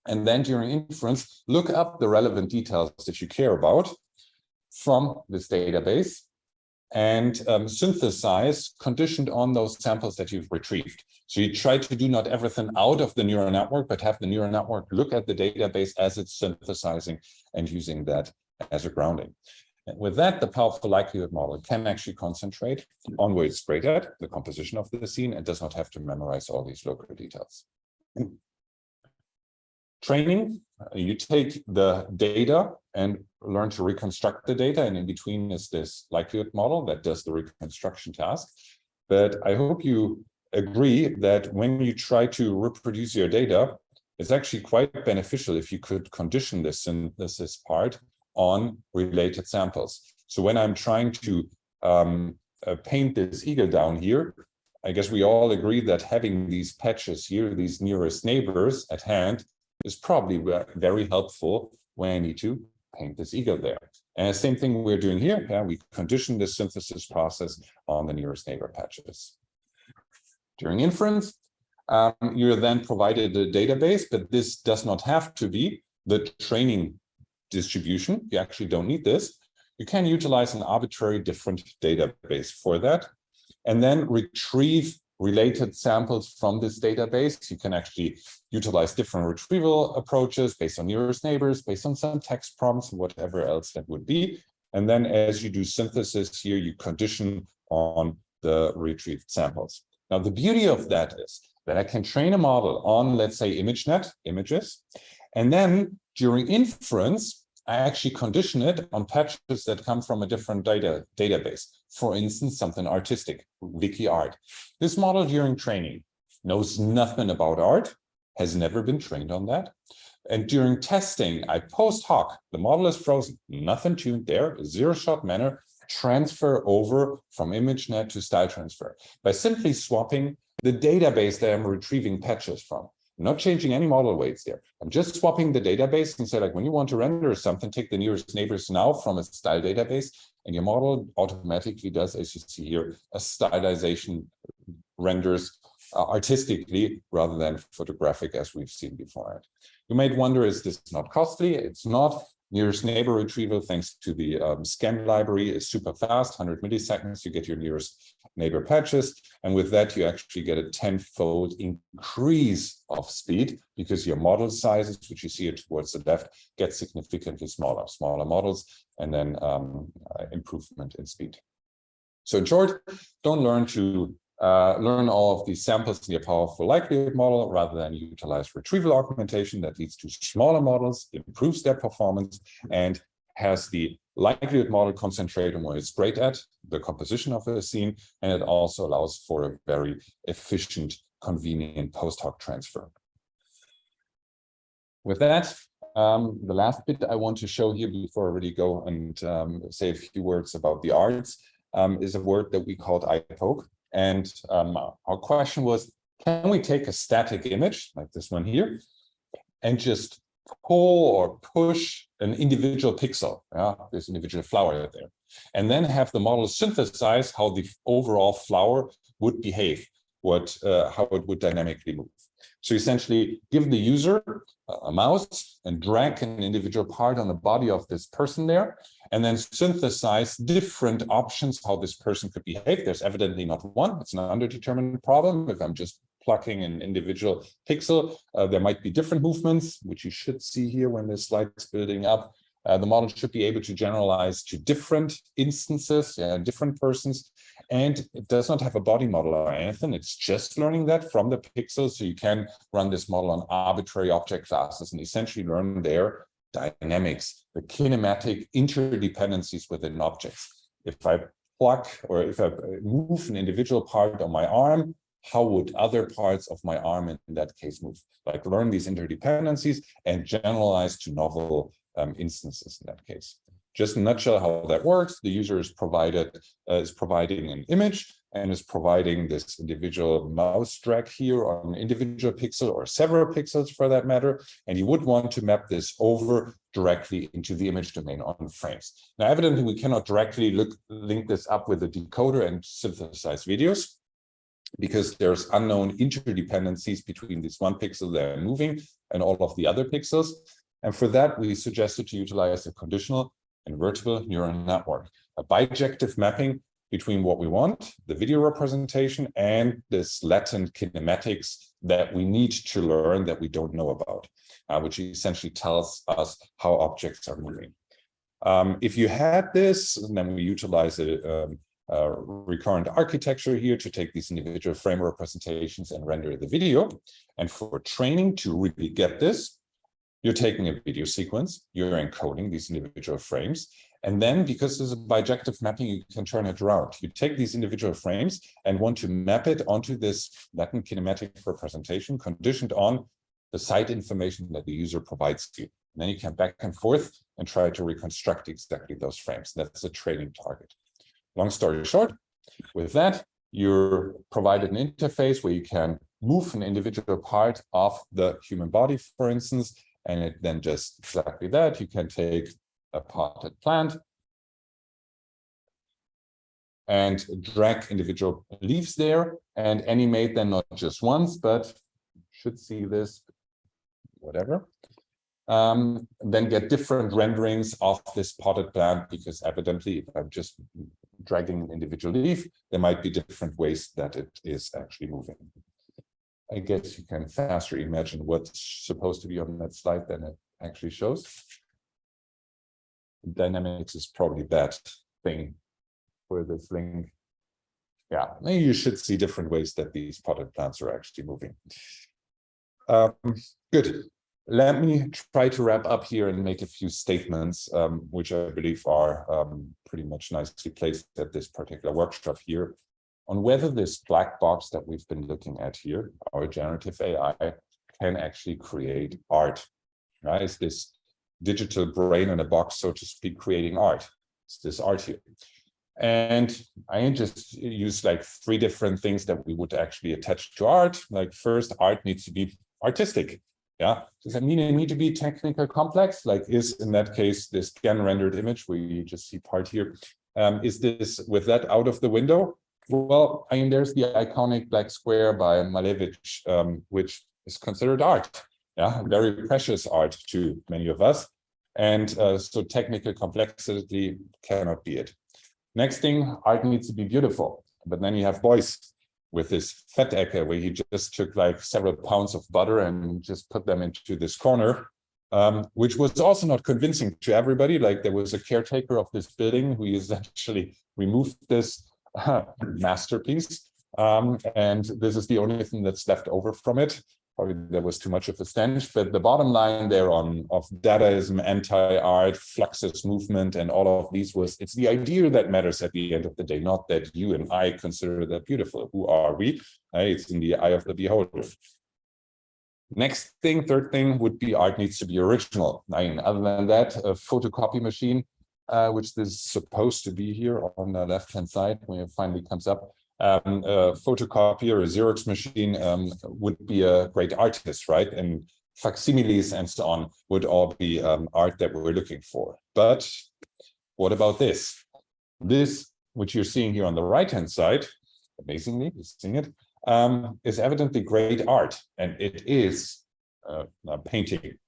And then during inference, look up the relevant details that you care about from this database and synthesize conditioned on those samples that you've retrieved. So you try to do not everything out of the neural network, but have the neural network look at the database as it's synthesizing and using that as a grounding. And with that, the powerful likelihood model can actually concentrate on where it's great at, the composition of the scene, and does not have to memorize all these local details. Training, you take the data and learn to reconstruct the data, and in between is this likelihood model that does the reconstruction task. But I hope you agree that when you try to reproduce your data, it's actually quite beneficial if you could condition this synthesis part on related samples. So when I'm trying to paint this eagle down here, I guess we all agree that having these patches here, these nearest neighbors at hand, is probably very helpful when I need to paint this eagle there. And the same thing we're doing here, we condition the synthesis process on the nearest neighbor patches. During inference, you're then provided a database, but this does not have to be the training distribution. You actually don't need this. You can utilize an arbitrary different database for that, and then retrieve related samples from this database. You can actually utilize different retrieval approaches based on nearest neighbors, based on some text prompts, whatever else that would be. And then as you do synthesis here, you condition on the retrieved samples. Now, the beauty of that is that I can train a model on, let's say, ImageNet, images, and then during inference, I actually condition it on patches that come from a different database. For instance, something artistic, wiki art. This model during training knows nothing about art, has never been trained on that. And during testing, I post hoc, the model is frozen, nothing tuned there, zero-shot manner, transfer over from ImageNet to style transfer by simply swapping the database that I'm retrieving patches from. I'm not changing any model weights there. I'm just swapping the database and say, like, when you want to render something, take the nearest neighbors now from a style database, and your model automatically does, as you see here, a stylization renders artistically rather than photographic as we've seen before. You might wonder, is this not costly? It's not. Nearest neighbor retrieval, thanks to the scan library, is super fast, 100 milliseconds, you get your nearest neighbor patches. And with that, you actually get a 10-fold increase of speed because your model sizes, which you see here towards the left, get significantly smaller models, and then improvement in speed. So in short, don't learn to learn all of these samples in your powerful likelihood model rather than utilize retrieval augmentation that leads to smaller models, improves their performance, and has the likelihood model concentrate on what it's great at, the composition of a scene, and it also allows for a very efficient, convenient post hoc transfer. With that, the last bit I want to show here before I really go and say a few words about the arts is a word that we called iPoke. And our question was, can we take a static image like this one here and just pull or push an individual pixel, this individual flower there, and then have the model synthesize how the overall flower would behave, how it would dynamically move. So essentially give the user a mouse and drag an individual part on the body of this person there, and then synthesize different options how this person could behave. There's evidently not one, it's an underdetermined problem. If I'm just plucking an individual pixel, there might be different movements, which you should see here when this slide's building up. The model should be able to generalize to different instances, different persons, and it does not have a body model or anything. It's just learning that from the pixels. So you can run this model on arbitrary object classes and essentially learn their dynamics, the kinematic interdependencies within objects. If I pluck or if I move an individual part on my arm, how would other parts of my arm in that case move? Like learn these interdependencies and generalize to novel instances in that case. Just in a nutshell how that works, the user is providing an image and is providing this individual mouse drag here on an individual pixel or several pixels for that matter, and you would want to map this over directly into the image domain on frames. Now, evidently, we cannot directly link this up with a decoder and synthesize videos because there's unknown interdependencies between this one pixel that are moving and all of the other pixels. And for that, we suggested to utilize a conditional invertible neural network, a bijective mapping between what we want, the video representation, and this latent kinematics that we need to learn that we don't know about, which essentially tells us how objects are moving. If you had this, then we utilize a recurrent architecture here to take these individual frame representations and render the video. And for training to really get this, you're taking a video sequence, you're encoding these individual frames, and then because there's a bijective mapping, you can turn it around. You take these individual frames and want to map it onto this latent kinematic representation conditioned on the site information that the user provides you. And then you can back and forth and try to reconstruct exactly those frames. That's a training target. Long story short, with that, you're provided an interface where you can move an individual part of the human body, for instance, and it then just exactly that. You can take a potted plant and drag individual leaves there and animate them not just once, but you should see this, whatever. then get different renderings of this potted plant, because evidently, if I'm just dragging an individual leaf, there might be different ways that it is actually moving. I guess you can faster imagine what's supposed to be on that slide than it actually shows. Dynamics is probably that thing for this link. Yeah, maybe you should see different ways that these potted plants are actually moving. Good. Let me try to wrap up here and make a few statements, which I believe are pretty much nicely placed at this particular workshop here, on whether this black box that we've been looking at here, our generative AI, can actually create art. Right? Is this digital brain in a box, so to speak, creating art? It's this art here. And I just use like 3 different things that we would actually attach to art. Like first, art needs to be artistic. Yeah, does that mean it need to be technical complex? Like is in that case, this scan rendered image where you just see part here, is this with that out of the window? Well, I mean, there's the iconic black square by Malevich, which is considered art. Yeah, very precious art to many of us. And so technical complexity cannot be it. Next thing, art needs to be beautiful. But then you have Beuys with this Fettecke, where he just took like several pounds of butter and just put them into this corner, which was also not convincing to everybody. Like there was a caretaker of this building who essentially removed this masterpiece. And this is the only thing that's left over from it. Probably there was too much of a stench, but the bottom line there of Dadaism, anti-art, Fluxus movement, and all of these was, it's the idea that matters at the end of the day, not that you and I consider that beautiful. Who are we? It's in the eye of the beholder. Next thing, third thing would be art needs to be original. I mean, other than that, a photocopy machine, which is supposed to be here on the left-hand side when it finally comes up. A photocopier, a Xerox machine would be a great artist, right? And facsimiles and so on would all be art that we're looking for. But what about this? This, which you're seeing here on the right-hand side, amazingly, you're seeing it, is evidently great art, and it is a painting.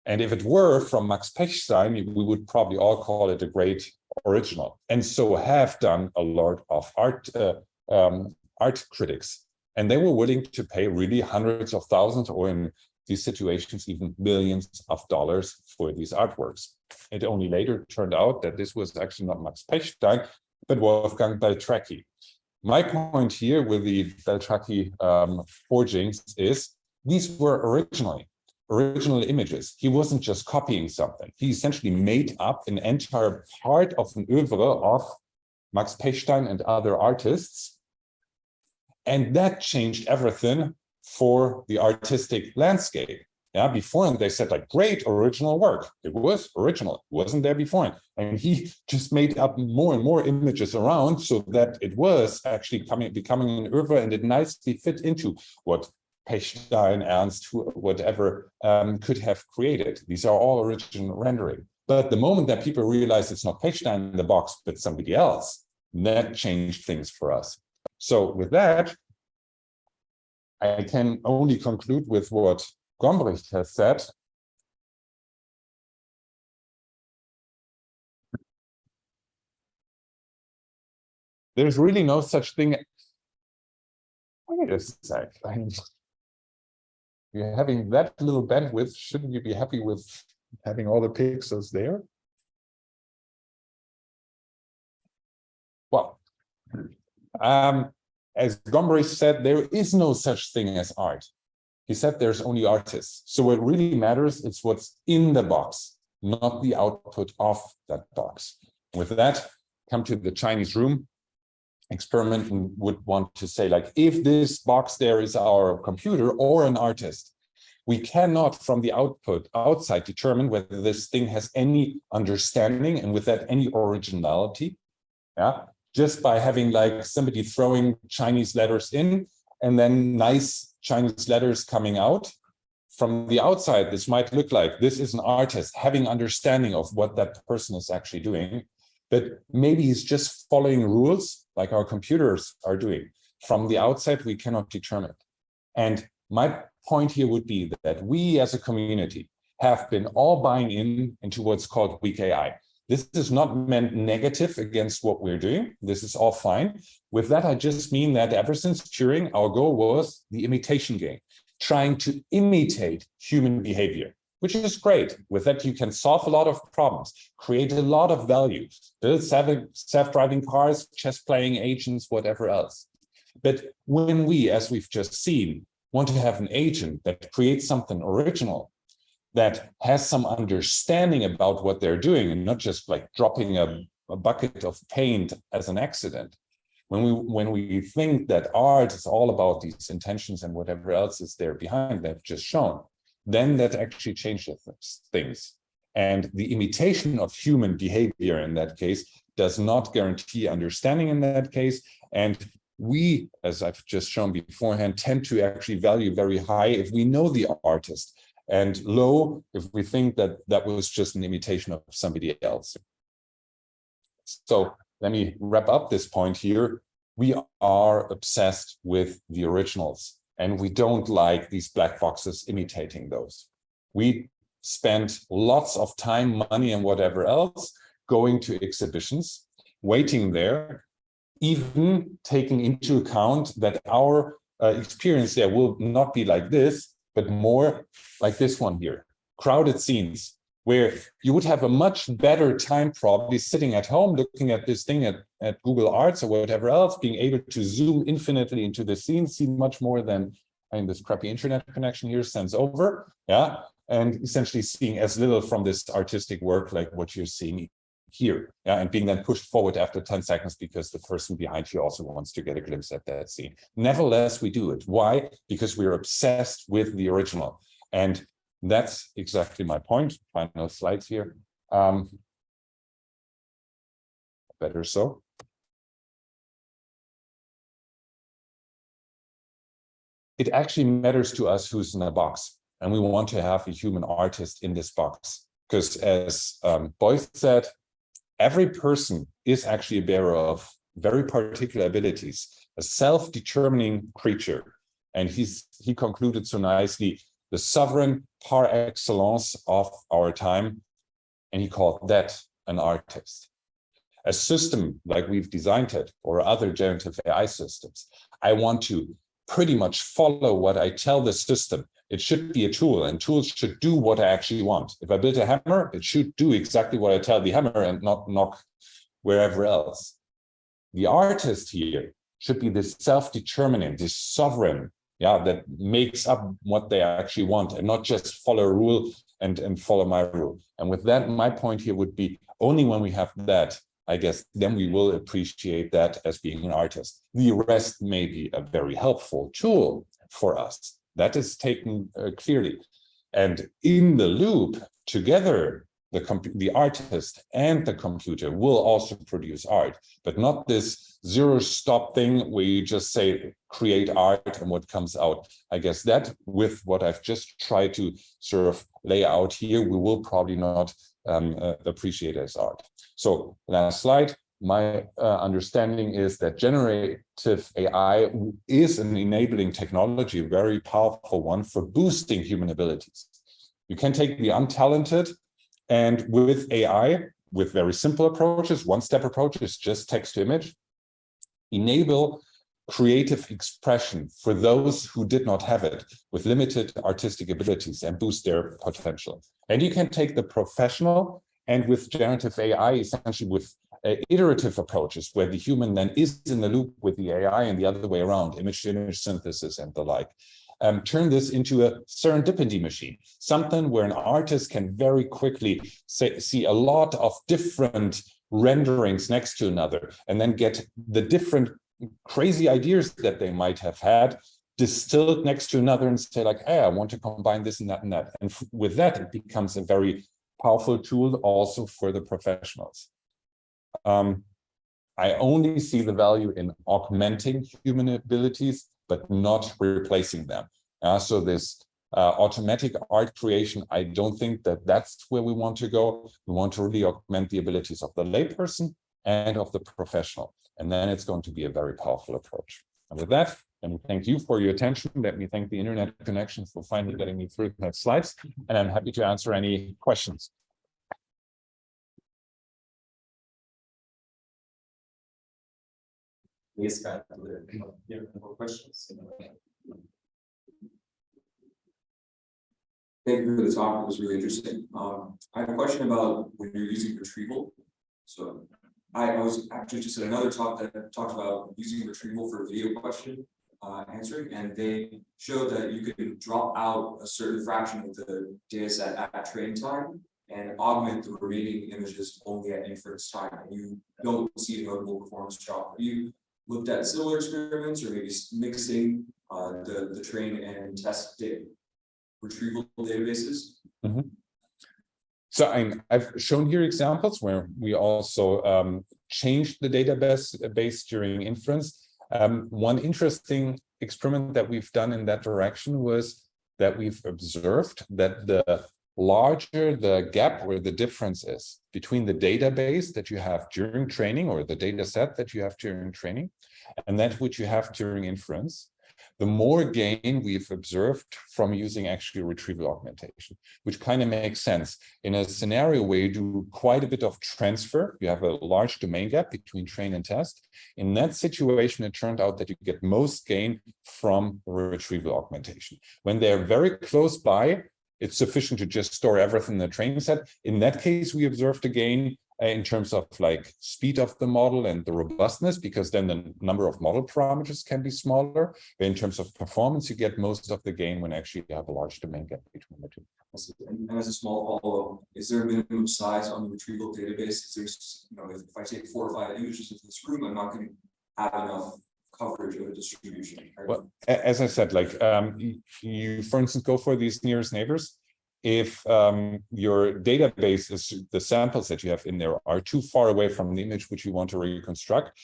And if it were from Max Pechstein, we would probably all call it a great original, and so have done a lot of art critics, and they were willing to pay really hundreds of thousands, or in these situations even millions of dollars for these artworks. It only later turned out that this was actually not Max Pechstein, but Wolfgang Beltracchi. My point here with the Beltracchi forgings is these were original images. He wasn't just copying something. He essentially made up an entire part of an oeuvre of Max Pechstein and other artists. And that changed everything for the artistic landscape. Yeah, before they said like, great original work. It was original, it wasn't there before. And he just made up more and more images around so that it was actually becoming an oeuvre, and it nicely fit into what Pechstein, Ernst, whatever could have created. These are all original rendering. But the moment that people realize it's not Pechstein in the box, but somebody else, that changed things for us. So with that, I can only conclude with what Gombrich has said. There's really no such thing. Wait a sec. You're having that little bandwidth, shouldn't you be happy with having all the pixels there? Well, as Gombrich said, there is no such thing as art. He said there's only artists. So what really matters is what's in the box, not the output of that box. With that, come to the Chinese room experiment and would want to say, like, if this box there is our computer or an artist, we cannot from the output outside determine whether this thing has any understanding and with that any originality. Yeah, just by having like somebody throwing Chinese letters in and then nice Chinese letters coming out. From the outside, this might look like this is an artist having understanding of what that person is actually doing, but maybe he's just following rules like our computers are doing. From the outside, we cannot determine it. And my point here would be that we as a community have been all buying into what's called weak AI. This is not meant negative against what we're doing. This is all fine. With that, I just mean that ever since Turing, our goal was the imitation game, trying to imitate human behavior, which is great. With that, you can solve a lot of problems, create a lot of value, build self-driving cars, chess-playing agents, whatever else. But when we, as we've just seen, want to have an agent that creates something original, that has some understanding about what they're doing and not just like dropping a bucket of paint as an accident. When we think that art is all about these intentions and whatever else is there behind that I've just shown, then that actually changes things. And the imitation of human behavior in that case does not guarantee understanding in that case. And we, as I've just shown beforehand, tend to actually value very high if we know the artist, and low if we think that that was just an imitation of somebody else. So let me wrap up this point here. We are obsessed with the originals, and we don't like these black boxes imitating those. We spend lots of time, money, and whatever else going to exhibitions, waiting there, even taking into account that our experience there will not be like this, but more like this one here, crowded scenes, where you would have a much better time probably sitting at home, looking at this thing at Google Arts or whatever else, being able to zoom infinitely into the scene, see much more than, I mean, this crappy internet connection here sends over, yeah, and essentially seeing as little from this artistic work like what you're seeing here, yeah, and being then pushed forward after 10 seconds because the person behind you also wants to get a glimpse at that scene. Nevertheless, we do it. Why? Because we're obsessed with the original. And that's exactly my point. Final slides here. Better so. It actually matters to us who's in the box. And we want to have a human artist in this box. Because as Boyce said, every person is actually a bearer of very particular abilities, a self-determining creature. And he concluded so nicely, the sovereign par excellence of our time, and he called that an artist. A system like we've designed it, or other generative AI systems, I want to pretty much follow what I tell the system. It should be a tool, and tools should do what I actually want. If I build a hammer, it should do exactly what I tell the hammer and not knock wherever else. The artist here should be this self-determining, this sovereign, yeah, that makes up what they actually want and not just follow a rule and follow my rule. And with that, my point here would be only when we have that, I guess, then we will appreciate that as being an artist. The rest may be a very helpful tool for us. That is taken clearly. And in the loop, together, the artist and the computer will also produce art, but not this zero-stop thing where you just say, create art and what comes out. I guess that with what I've just tried to sort of lay out here, we will probably not appreciate as art. So last slide. My understanding is that generative AI is an enabling technology, a very powerful one for boosting human abilities. You can take the untalented and with AI, with very simple approaches, one-step approaches, just text to image, enable creative expression for those who did not have it with limited artistic abilities and boost their potential. And you can take the professional and with generative AI, essentially with iterative approaches where the human then is in the loop with the AI and the other way around, image-to-image synthesis and the like. Turn this into a serendipity machine, something where an artist can very quickly see a lot of different renderings next to another and then get the different crazy ideas that they might have had distilled next to another and say like, hey, I want to combine this and that and that. And with that, it becomes a very powerful tool also for the professionals. I only see the value in augmenting human abilities, but not replacing them. So this automatic art creation, I don't think that that's where we want to go. We want to really augment the abilities of the layperson and of the professional. And then it's going to be a very powerful approach. And with that, Let me thank you for your attention. Let me thank the internet connection for finally getting me through the next slides. And I'm happy to answer any questions. Yes, Scott. Yeah, more questions? Thank you for the talk. It was really interesting. I have a question about when you're using retrieval. So I was actually just at another talk that talked about using retrieval for video question answering, and they showed that you can drop out a certain fraction of the data set at training time and augment the remaining images only at inference time, and you don't see a notable performance drop. Have you looked at similar experiments, or maybe mixing the train and test data retrieval databases? Mm-hmm. So I've shown here examples where we also changed the database during inference. One interesting experiment that we've done in that direction was that we've observed that the larger the gap or the difference is between the database that you have during training, or the data set that you have during training, and that which you have during inference, the more gain we've observed from using actually retrieval augmentation, which kind of makes sense. In a scenario where you do quite a bit of transfer, you have a large domain gap between train and test. In that situation, it turned out that you get most gain from retrieval augmentation. When they're very close by, it's sufficient to just store everything in the training set. In that case, we observed a gain in terms of like speed of the model and the robustness, because then the number of model parameters can be smaller. But in terms of performance, you get most of the gain when actually you have a large domain gap between the two. And as a small follow-up, is there a minimum size on the retrieval database? Is there, if I take 4 or 5 images into this room, I'm not going to have enough coverage of a distribution. Right? Well, as I said, like you, for instance, go for these nearest neighbors. If your database is, the samples that you have in there are too far away from the image which you want to reconstruct,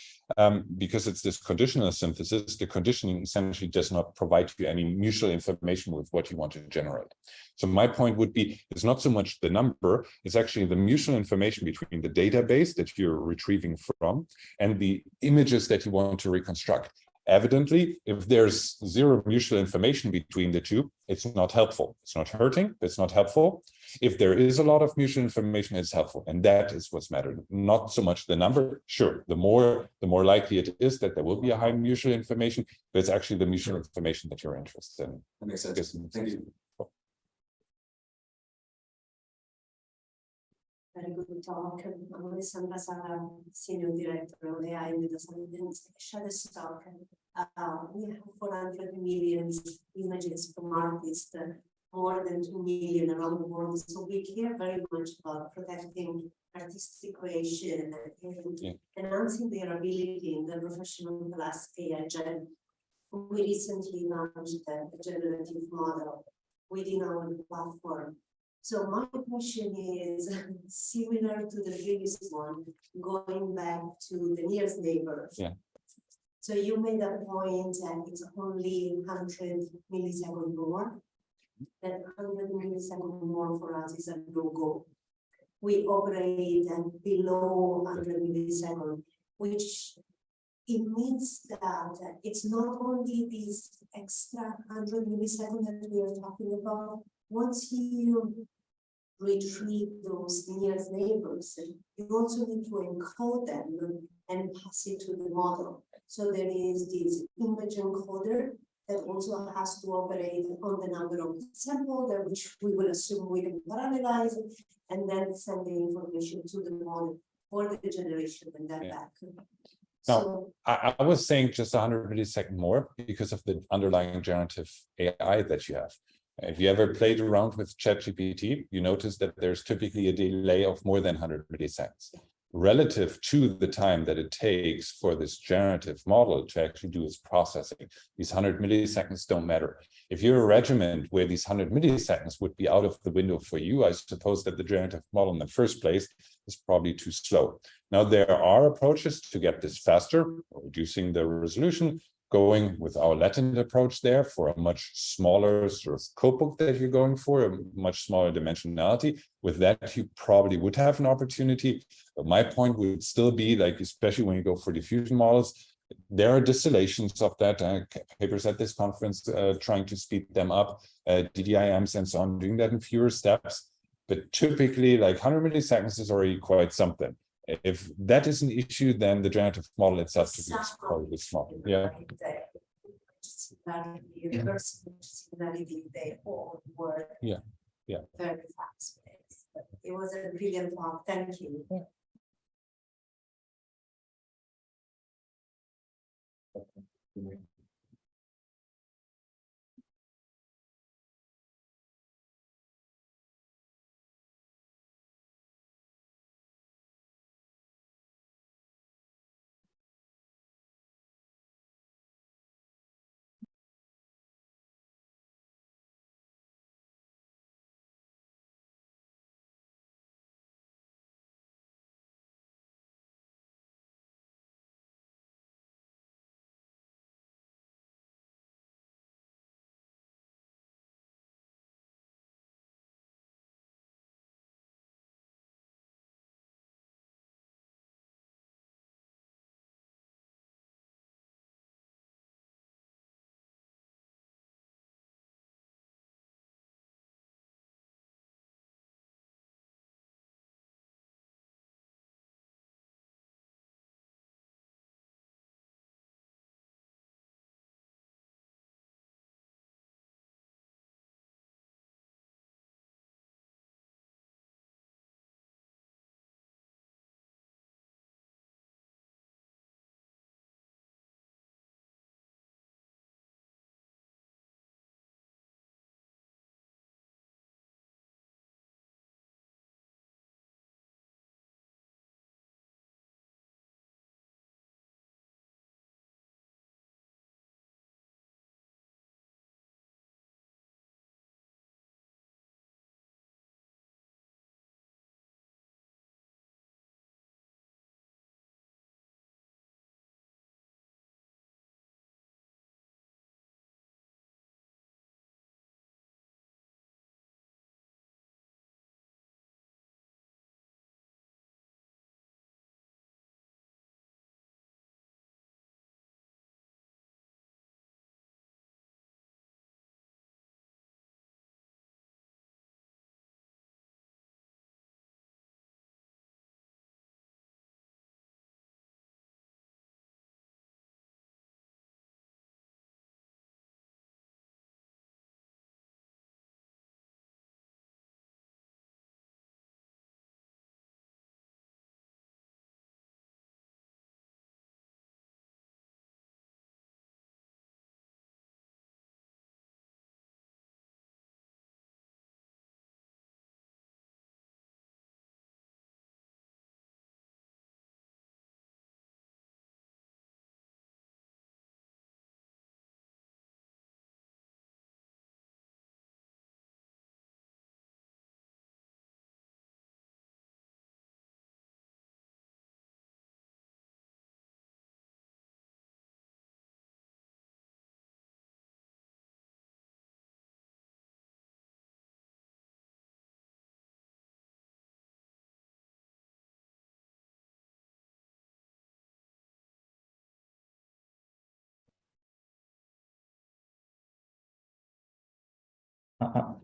because it's this conditional synthesis, the conditioning essentially does not provide you any mutual information with what you want to generate. So my point would be, it's not so much the number, it's actually the mutual information between the database that you're retrieving from and the images that you want to reconstruct. Evidently, if there's zero mutual information between the two, it's not helpful. It's not hurting, it's not helpful. If there is a lot of mutual information, it's helpful. And that is what's mattered. Not so much the number. Sure, the more likely it is that there will be a high mutual information, but it's actually the mutual information that you're interested in. That makes sense. Thank you. Very good talk. I'm Alessandra Sara, Senior Director of AI and Data Science. Shadow's talk. We have 400 million images from artists, more than 2 million around the world. So we care very much about protecting artistic creation and enhancing their ability in the professional class AI gen. We recently launched a generative model within our platform. So my question is similar to the previous one, going back to the nearest neighbor. Yeah. So you made a point that it's only 100 milliseconds more. That 100 milliseconds more for us is a no-go. We operate at below 100 milliseconds, which it means that it's not only this extra 100 milliseconds that we are talking about. Once you retrieve those nearest neighbors, you also need to encode them and pass it to the model. So there is this image encoder that also has to operate on the number of samples, which we will assume we can parallelize, and then send the information to the model for the generation and then back. Now, So, I was saying just 100 milliseconds more because of the underlying generative AI that you have. If you ever played around with ChatGPT, you notice that there's typically a delay of more than 100 milliseconds. Relative to the time that it takes for this generative model to actually do its processing, these 100 milliseconds don't matter. If you're a regiment where these 100 milliseconds would be out of the window for you, I suppose that the generative model in the first place is probably too slow. Now, there are approaches to get this faster, reducing the resolution, going with our latent approach there for a much smaller sort of codebook that you're going for, a much smaller dimensionality. With that, you probably would have an opportunity. But my point would still be, like, especially when you go for diffusion models, there are distillations of that, papers at this conference trying to speed them up, DDIMs and so on, doing that in fewer steps. But typically, like 100 milliseconds is already quite something. If that is an issue, then the generative model itself is probably small. Yeah. Yeah. Yeah. Very fast. It was a brilliant talk. Thank you.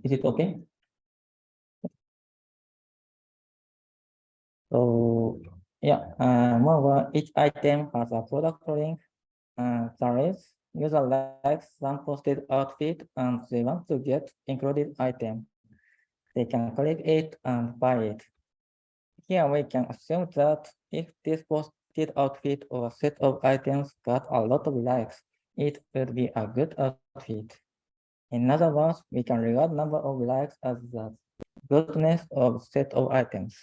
Is it okay? So yeah, moreover, each item has a product link. That is, user likes some posted outfit and they want to get included item. They can click it and buy it. Here we can assume that if this posted outfit or set of items got a lot of likes, it would be a good outfit. In other words, we can regard number of likes as the goodness of set of items.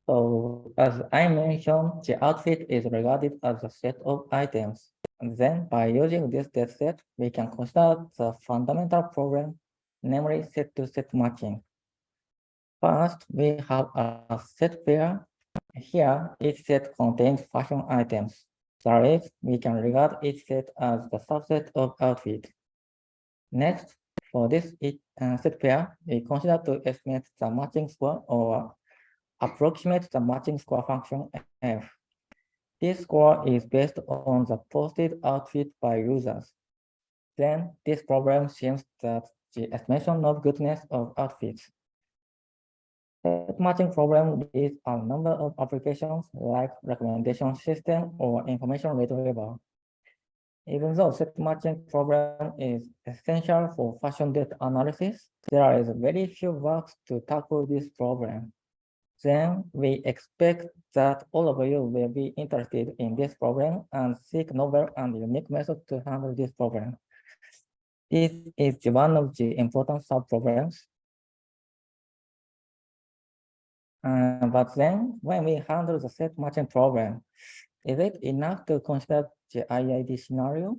So as I mentioned, the outfit is regarded as a set of items. And then by using this dataset, we can consider the fundamental problem, namely set-to-set matching. First, we have a set pair. Here, each set contains fashion items. That is, we can regard each set as the subset of outfit. Next, for this set pair, we consider to estimate the matching score or approximate the matching score function f. This score is based on the posted outfit by users. Then this problem seems that the estimation of goodness of outfits. Set matching problem is a number of applications like recommendation system or information retrieval. Even though set matching problem is essential for fashion data analysis, there is very few works to tackle this problem. Then we expect that all of you will be interested in this problem and seek novel and unique methods to handle this problem. This is one of the important sub-problems. But then when we handle the set matching problem, is it enough to consider the IID scenario?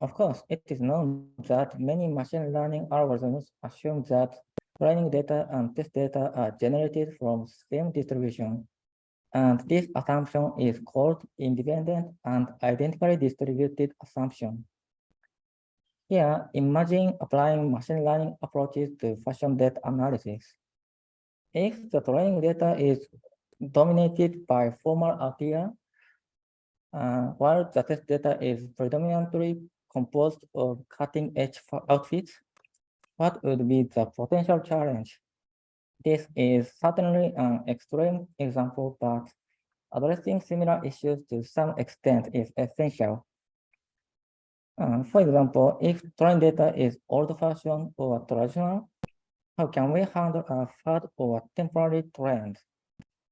Of course, it is known that many machine learning algorithms assume that training data and test data are generated from same distribution. And this assumption is called independent and identically distributed assumption. Here, imagine applying machine learning approaches to fashion data analysis. If the training data is dominated by formal attire, while the test data is predominantly composed of cutting-edge outfits, what would be the potential challenge? This is certainly an extreme example, but addressing similar issues to some extent is essential. For example, if training data is old-fashioned or traditional, how can we handle a fad or temporary trend?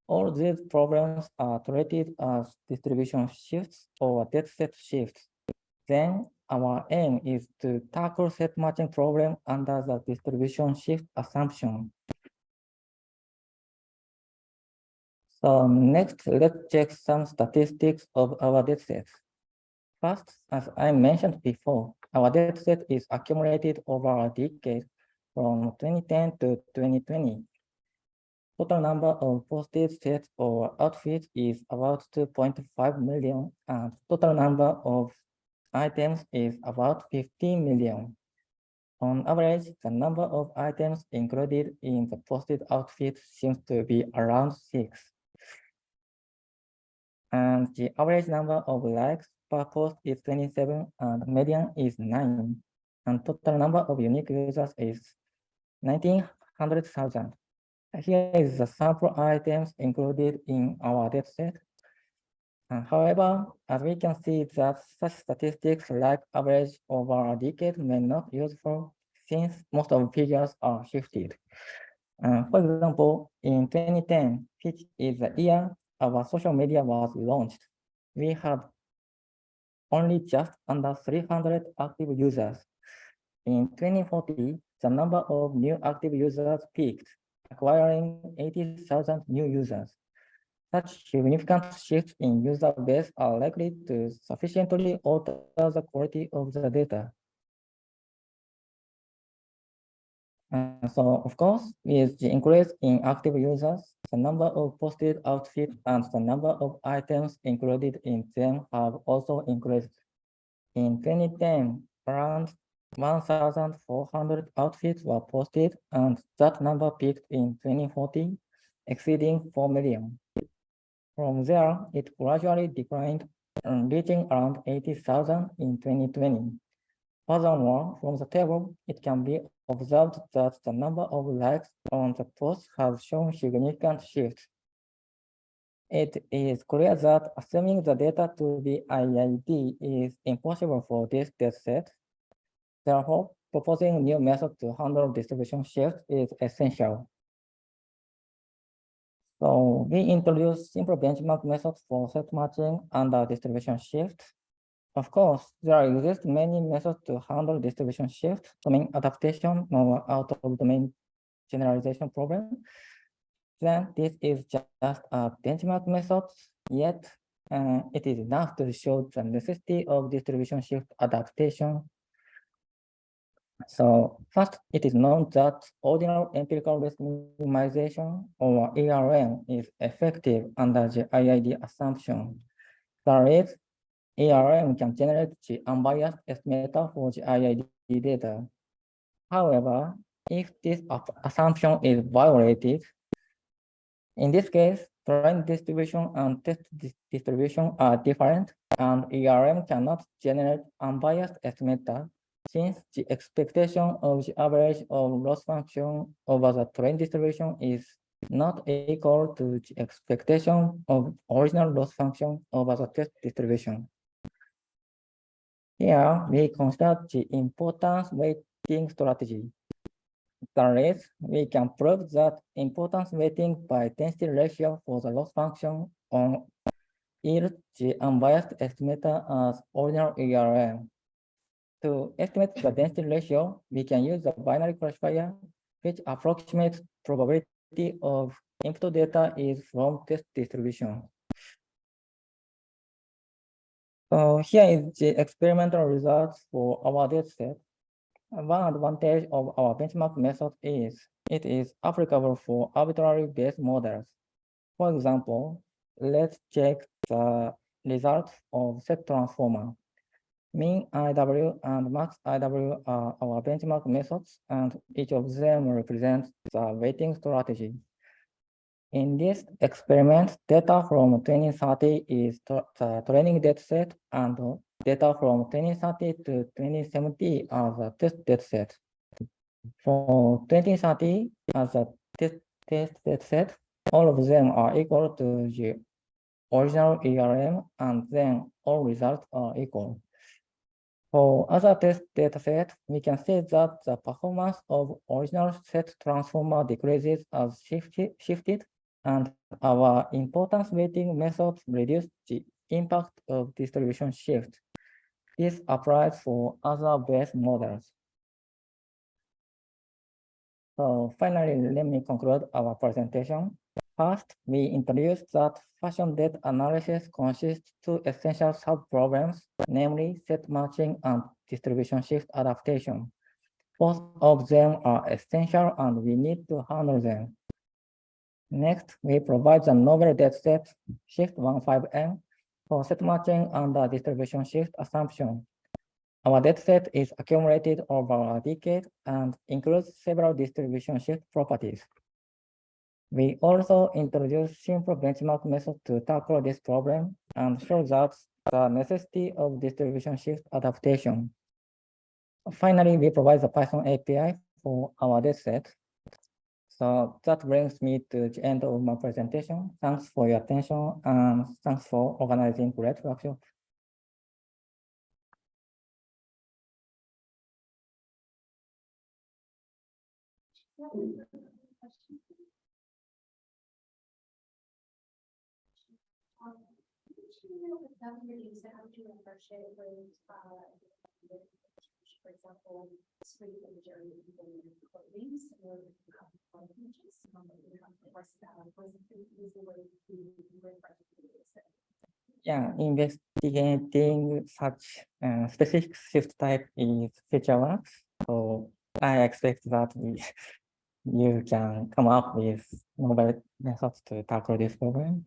All these problems are treated as distribution shifts or dataset shifts. Then our aim is to tackle set matching problem under the distribution shift assumption. So next, let's check some statistics of our datasets. First, as I mentioned before, our dataset is accumulated over a decade from 2010 to 2020. Total number of posted sets or outfits is about 2.5 million, and total number of items is about 15 million. On average, the number of items included in the posted outfit seems to be around 6. And the average number of likes per post is 27, and median is 9. And total number of unique users is 1900,000. Here is the sample items included in our dataset. However, as we can see that such statistics like average over a decade may not be useful since most of the figures are shifted. For example, in 2010, which is the year our social media was launched, we had only just under 300 active users. In 2040, the number of new active users peaked, acquiring 80,000 new users. Such significant shifts in user base are likely to sufficiently alter the quality of the data. So, of course, with the increase in active users, the number of posted outfits and the number of items included in them have also increased. In 2010, around 1,400 outfits were posted, and that number peaked in 2040, exceeding 4 million. From there, it gradually declined, reaching around 80,000 in 2020. Furthermore, from the table, it can be observed that the number of likes on the post has shown significant shifts. It is clear that assuming the data to be IID is impossible for this dataset. Therefore, proposing new methods to handle distribution shifts is essential. So we introduce simple benchmark methods for set matching under distribution shift. Of course, there exist many methods to handle distribution shift, domain adaptation, or out-of-domain generalization problem. Then this is just a benchmark method, yet it is enough to show the necessity of distribution shift adaptation. So first, it is known that ordinal empirical risk minimization, or ERM, is effective under the IID assumption. That is, ERM can generate the unbiased estimator for the IID data. However, if this assumption is violated, In this case, trend distribution and test distribution are different, and ERM cannot generate unbiased estimator since the expectation of the average of loss function over the trend distribution is not equal to the expectation of original loss function over the test distribution. Here, we consider the importance weighting strategy. That is, we can prove that importance weighting by density ratio for the loss function on yields the unbiased estimator as ordinal ERM. To estimate the density ratio, we can use the binary classifier, which approximates probability of input data is from test distribution. So here is the experimental results for our dataset. One advantage of our benchmark method is it is applicable for arbitrary based models. For example, let's check the results of set transformer. Min IW and max IW are our benchmark methods, and each of them represents the weighting strategy. In this experiment, data from 2030 is the training dataset, and data from 2030 to 2070 are the test dataset. For 2030 as a test dataset, all of them are equal to the original ERM, and then all results are equal. For other test dataset, we can see that the performance of original set transformer decreases as shifted, and our importance weighting methods reduce the impact of distribution shift. This applies for other base models. So finally, let me conclude our presentation. First, we introduced that fashion data analysis consists two essential sub-problems, namely set matching and distribution shift adaptation. Both of them are essential and we need to handle them. Next, we provide the novel dataset Shift15M for set matching and the distribution shift assumption. Our dataset is accumulated over a decade and includes several distribution shift properties. We also introduce simple benchmark method to tackle this problem and show that the necessity of distribution shift adaptation. Finally, we provide the Python API for our dataset. So that brings me to the end of my presentation. Thanks for your attention and thanks for organizing great workshop. For example, screen imagery clothings or Yeah, investigating such specific shift type is feature works. So I expect that you can come up with novel methods to tackle this problem.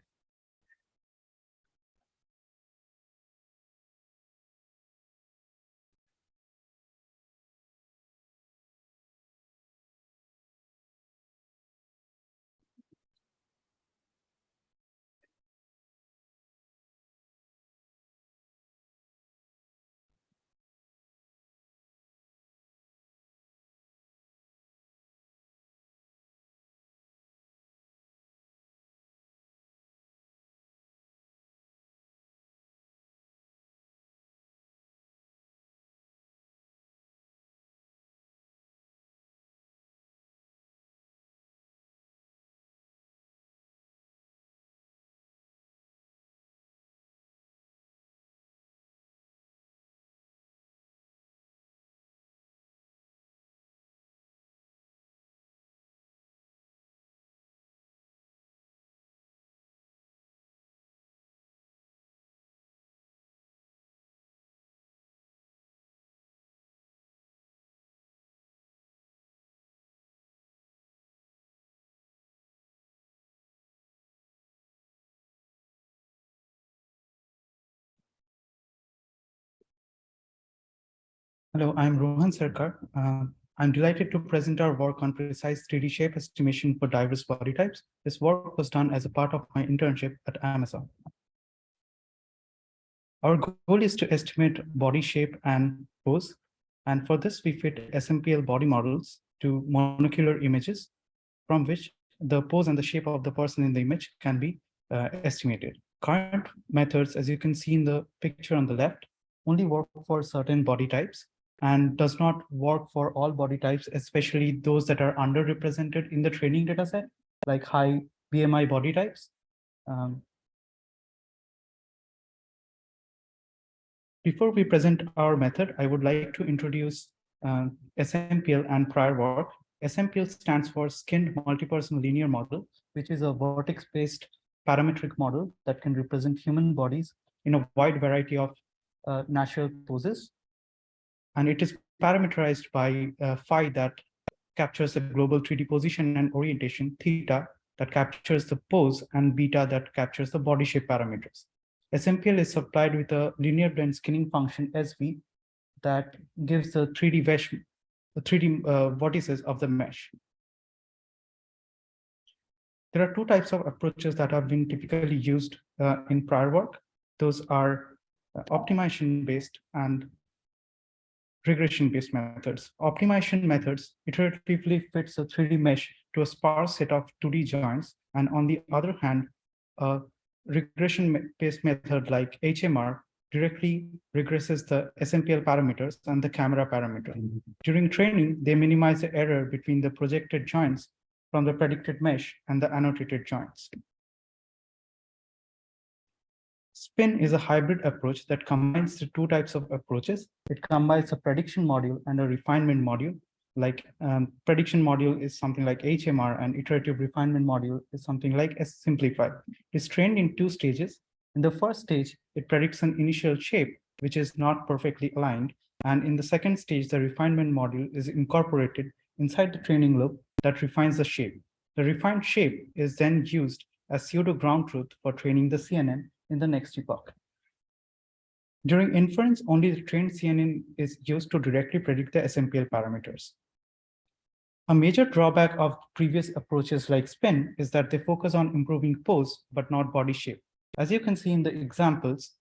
Hello, I'm Rohan Sarkar. I'm delighted to present our work on precise 3D shape estimation for diverse body types. This work was done as a part of my internship at Amazon. Our goal is to estimate body shape and pose. And for this, we fit SMPL body models to monocular images from which the pose and the shape of the person in the image can be estimated. Current methods, as you can see in the picture on the left, only work for certain body types and does not work for all body types, especially those that are underrepresented in the training dataset, like high BMI body types. Before we present our method, I would like to introduce SMPL and prior work. SMPL stands for Skinned Multi-Person Linear Model, which is a vertex-based parametric model that can represent human bodies in a wide variety of natural poses. And it is parameterized by phi that captures the global 3D position and orientation, theta that captures the pose, and beta that captures the body shape parameters. SMPL is supplied with a linear blend skinning function SV that gives the 3D mesh, the 3D vertices of the mesh. There are two types of approaches that have been typically used in prior work. Those are optimization-based and regression-based methods. Optimization methods iteratively fits a 3D mesh to a sparse set of 2D joints, and on the other hand, a regression-based method like HMR directly regresses the SMPL parameters and the camera parameter. During training, they minimize the error between the projected joints from the predicted mesh and the annotated joints. SPIN is a hybrid approach that combines the two types of approaches. It combines a prediction module and a refinement module. Like prediction module is something like HMR, and iterative refinement module is something like Simplify. It's trained in two stages. In the first stage, it predicts an initial shape, which is not perfectly aligned. And in the second stage, the refinement module is incorporated inside the training loop that refines the shape. The refined shape is then used as pseudo ground truth for training the CNN in the next epoch. During inference, only the trained CNN is used to directly predict the SMPL parameters. A major drawback of previous approaches like SPIN is that they focus on improving pose, but not body shape. As you can see in the examples,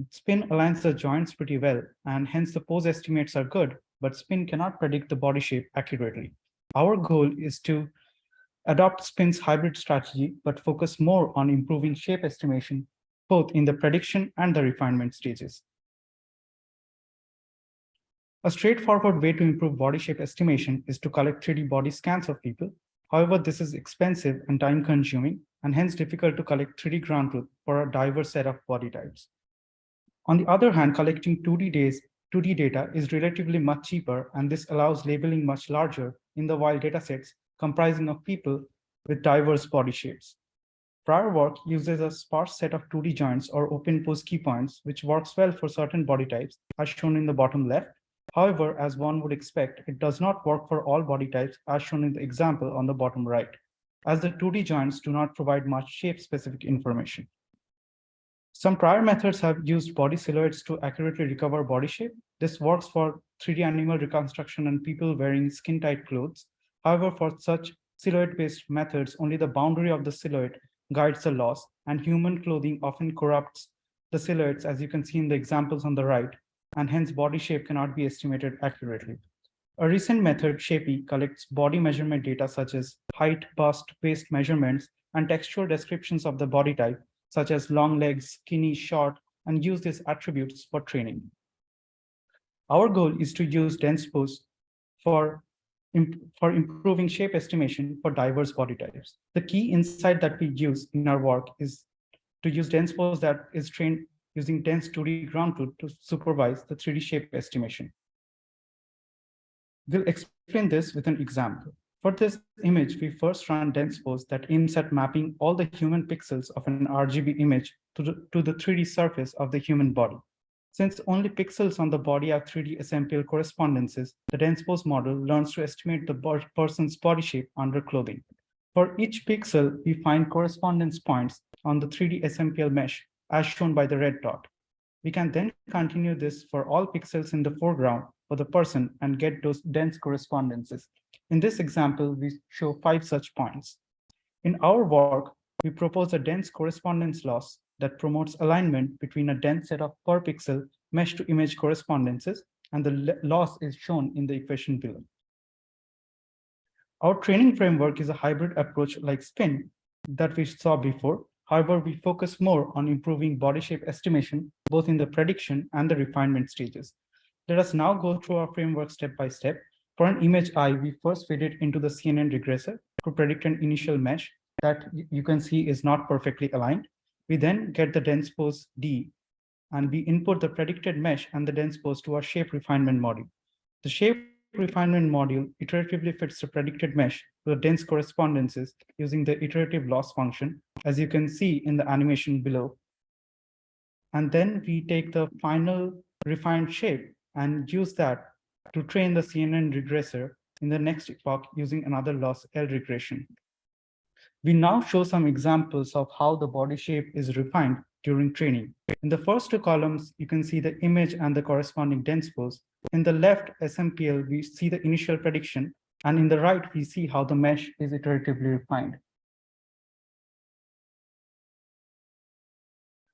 SPIN aligns the joints pretty well, and hence the pose estimates are good, but SPIN cannot predict the body shape accurately. Our goal is to adopt SPIN's hybrid strategy, but focus more on improving shape estimation, both in the prediction and the refinement stages. A straightforward way to improve body shape estimation is to collect 3D body scans of people. However, this is expensive and time-consuming, and hence difficult to collect 3D ground truth for a diverse set of body types. On the other hand, collecting 2D data is relatively much cheaper, and this allows labeling much larger in the wild datasets comprising of people with diverse body shapes. Prior work uses a sparse set of 2D joints or open pose key points, which works well for certain body types, as shown in the bottom left. However, as one would expect, it does not work for all body types, as shown in the example on the bottom right, as the 2D joints do not provide much shape-specific information. Some prior methods have used body silhouettes to accurately recover body shape. This works for 3D animal reconstruction and people wearing skin-tight clothes. However, for such silhouette-based methods, only the boundary of the silhouette guides the loss, and human clothing often corrupts the silhouettes, as you can see in the examples on the right, and hence body shape cannot be estimated accurately. A recent method, Shapey, collects body measurement data such as height, bust, waist measurements, and textual descriptions of the body type, such as long legs, skinny, short, and use these attributes for training. Our goal is to use dense pose for improving shape estimation for diverse body types. The key insight that we use in our work is to use dense pose that is trained using dense 2D ground truth to supervise the 3D shape estimation. We'll explain this with an example. For this image, we first run dense pose that aims at mapping all the human pixels of an RGB image to the 3D surface of the human body. Since only pixels on the body have 3D SMPL correspondences, the dense pose model learns to estimate the person's body shape under clothing. For each pixel, we find correspondence points on the 3D SMPL mesh, as shown by the red dot. We can then continue this for all pixels in the foreground for the person and get those dense correspondences. In this example, we show 5 such points. In our work, we propose a dense correspondence loss that promotes alignment between a dense set of per pixel mesh to image correspondences, and the loss is shown in the equation below. Our training framework is a hybrid approach like SPIN that we saw before. However, we focus more on improving body shape estimation, both in the prediction and the refinement stages. Let us now go through our framework step by step. For an image I, we first feed it into the CNN regressor to predict an initial mesh that you can see is not perfectly aligned. We then get the dense pose D, and we input the predicted mesh and the dense pose to our shape refinement module. The shape refinement module iteratively fits the predicted mesh to the dense correspondences using the iterative loss function, as you can see in the animation below. And then we take the final refined shape and use that to train the CNN regressor in the next epoch using another loss L regression. We now show some examples of how the body shape is refined during training. In the first 2 columns, you can see the image and the corresponding dense pose. In the left SMPL, we see the initial prediction, and in the right, we see how the mesh is iteratively refined.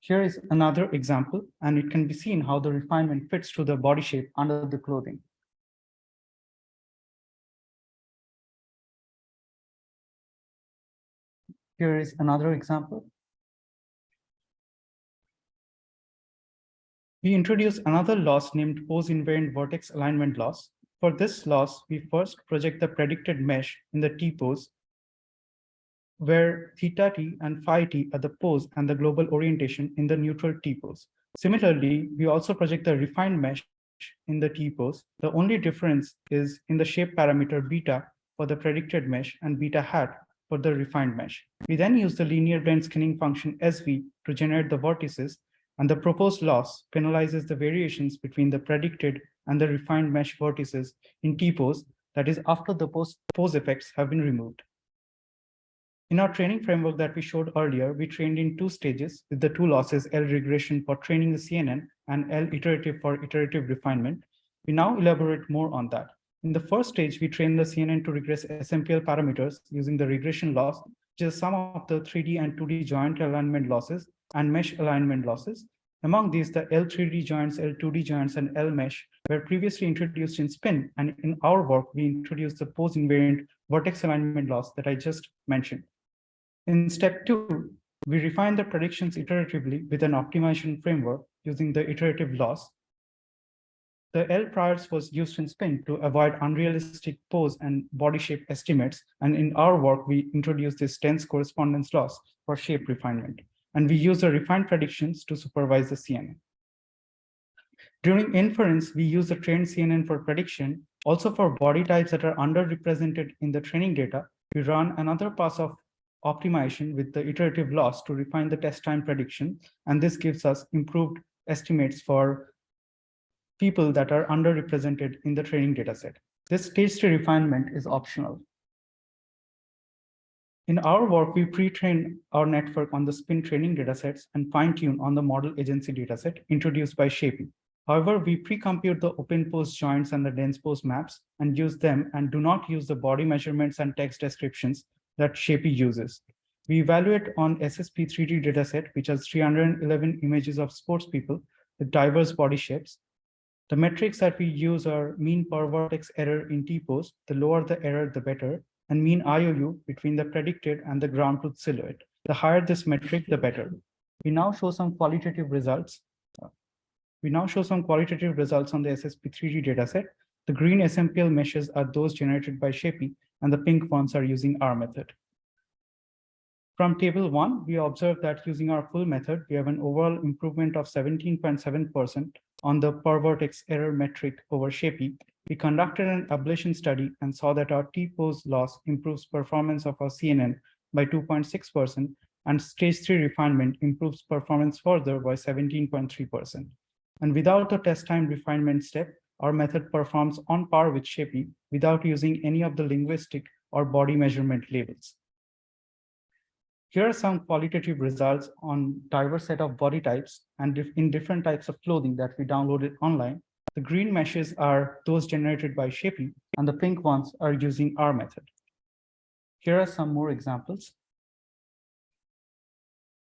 Here is another example, and it can be seen how the refinement fits to the body shape under the clothing. Here is another example. We introduce another loss named pose invariant vertex alignment loss. For this loss, we first project the predicted mesh in the T-pose, where theta t and phi t are the pose and the global orientation in the neutral T-pose. Similarly, we also project the refined mesh in the T-pose. The only difference is in the shape parameter beta for the predicted mesh and beta hat for the refined mesh. We then use the linear blend skinning function SV to generate the vertices, and the proposed loss penalizes the variations between the predicted and the refined mesh vertices in T-pose, that is after the pose effects have been removed. In our training framework that we showed earlier, we trained in 2 stages with the 2 losses, L regression for training the CNN and L iterative for iterative refinement. We now elaborate more on that. In the first stage, we trained the CNN to regress SMPL parameters using the regression loss, which is some of the 3D and 2D joint alignment losses and mesh alignment losses. Among these, the L3D joints, L2D joints, and L mesh were previously introduced in SPIN, and in our work, we introduced the pose invariant vertex alignment loss that I just mentioned. In step 2, we refine the predictions iteratively with an optimization framework using the iterative loss. The L priors was used in SPIN to avoid unrealistic pose and body shape estimates, and in our work, we introduced this dense correspondence loss for shape refinement, and we use the refined predictions to supervise the CNN. During inference, we use the trained CNN for prediction. Also for body types that are underrepresented in the training data, we run another pass of optimization with the iterative loss to refine the test time prediction, and this gives us improved estimates for people that are underrepresented in the training dataset. This stage 3 refinement is optional. In our work, we pre-train our network on the SPIN training datasets and fine-tune on the model agency dataset introduced by Shapey. However, we pre-compute the open pose joints and the dense pose maps and use them and do not use the body measurements and text descriptions that Shapey uses. We evaluate on SSP 3D dataset, which has 311 images of sports people with diverse body shapes. The metrics that we use are mean per vertex error in T-pose. The lower the error, the better, and mean IOU between the predicted and the ground truth silhouette. The higher this metric, the better. We now show some qualitative results. on the SSP 3D dataset. The green SMPL meshes are those generated by Shapey, and the pink ones are using our method. From table 1, we observe that using our full method, we have an overall improvement of 17.7% on the per vertex error metric over Shapey. We conducted an ablation study and saw that our T-pose loss improves performance of our CNN by 2.6%, and stage 3 refinement improves performance further by 17.3%. And without the test time refinement step, our method performs on par with Shapey without using any of the linguistic or body measurement labels. Here are some qualitative results on diverse set of body types and in different types of clothing that we downloaded online. The green meshes are those generated by Shapey, and the pink ones are using our method. Here are some more examples.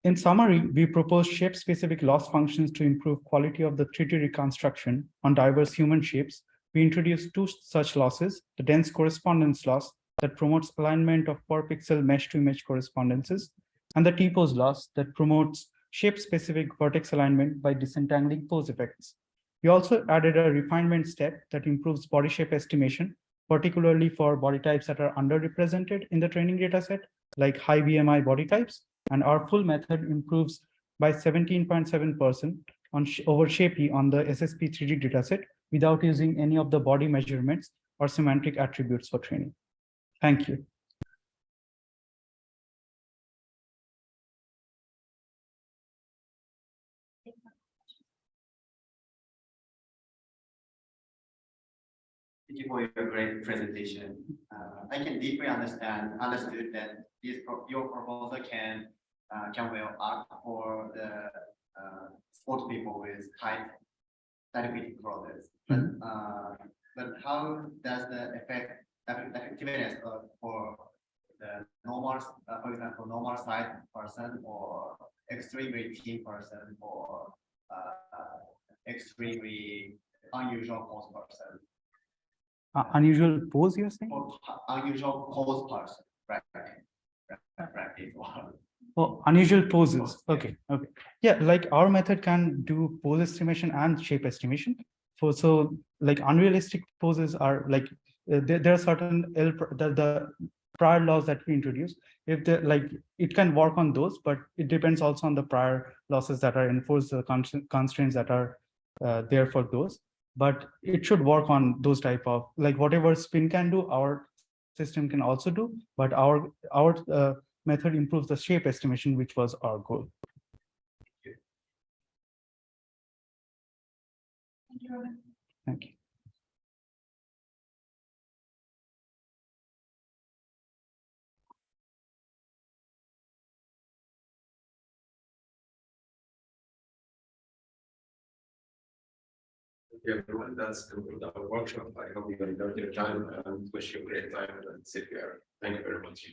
In summary, we propose shape-specific loss functions to improve quality of the 3D reconstruction on diverse human shapes. We introduced two such losses, the dense correspondence loss that promotes alignment of per pixel mesh-to-image correspondences, and the T-pose loss that promotes shape-specific vertex alignment by disentangling pose effects. We also added a refinement step that improves body shape estimation, particularly for body types that are underrepresented in the training dataset, like high BMI body types, and our full method improves by 17.7% over Shapey on the SSP3D dataset without using any of the body measurements or semantic attributes for training. Thank you. Thank you for your great presentation. I can deeply understood that your proposal can well act for the sports people with high diabetic problems. But how does the effectiveness for the normal, for example, normal size person or extremely thin person or extremely unusual pose person? Unusual pose, you're saying? Or unusual pose person, practice. Oh, unusual poses. Okay, okay. Yeah, like our method can do pose estimation and shape estimation. So like unrealistic poses are like there are certain the prior laws that we introduce. If they like it can work on those, but it depends also on the prior losses that are enforced, the constraints that are there for those. But it should work on those type of like whatever spin can do, our system can also do. But our method improves the shape estimation, which was our goal. Thank you. Everyone, that's conclude our workshop. I hope you enjoyed your time and wish you a great time at CVPR. Thank you very much.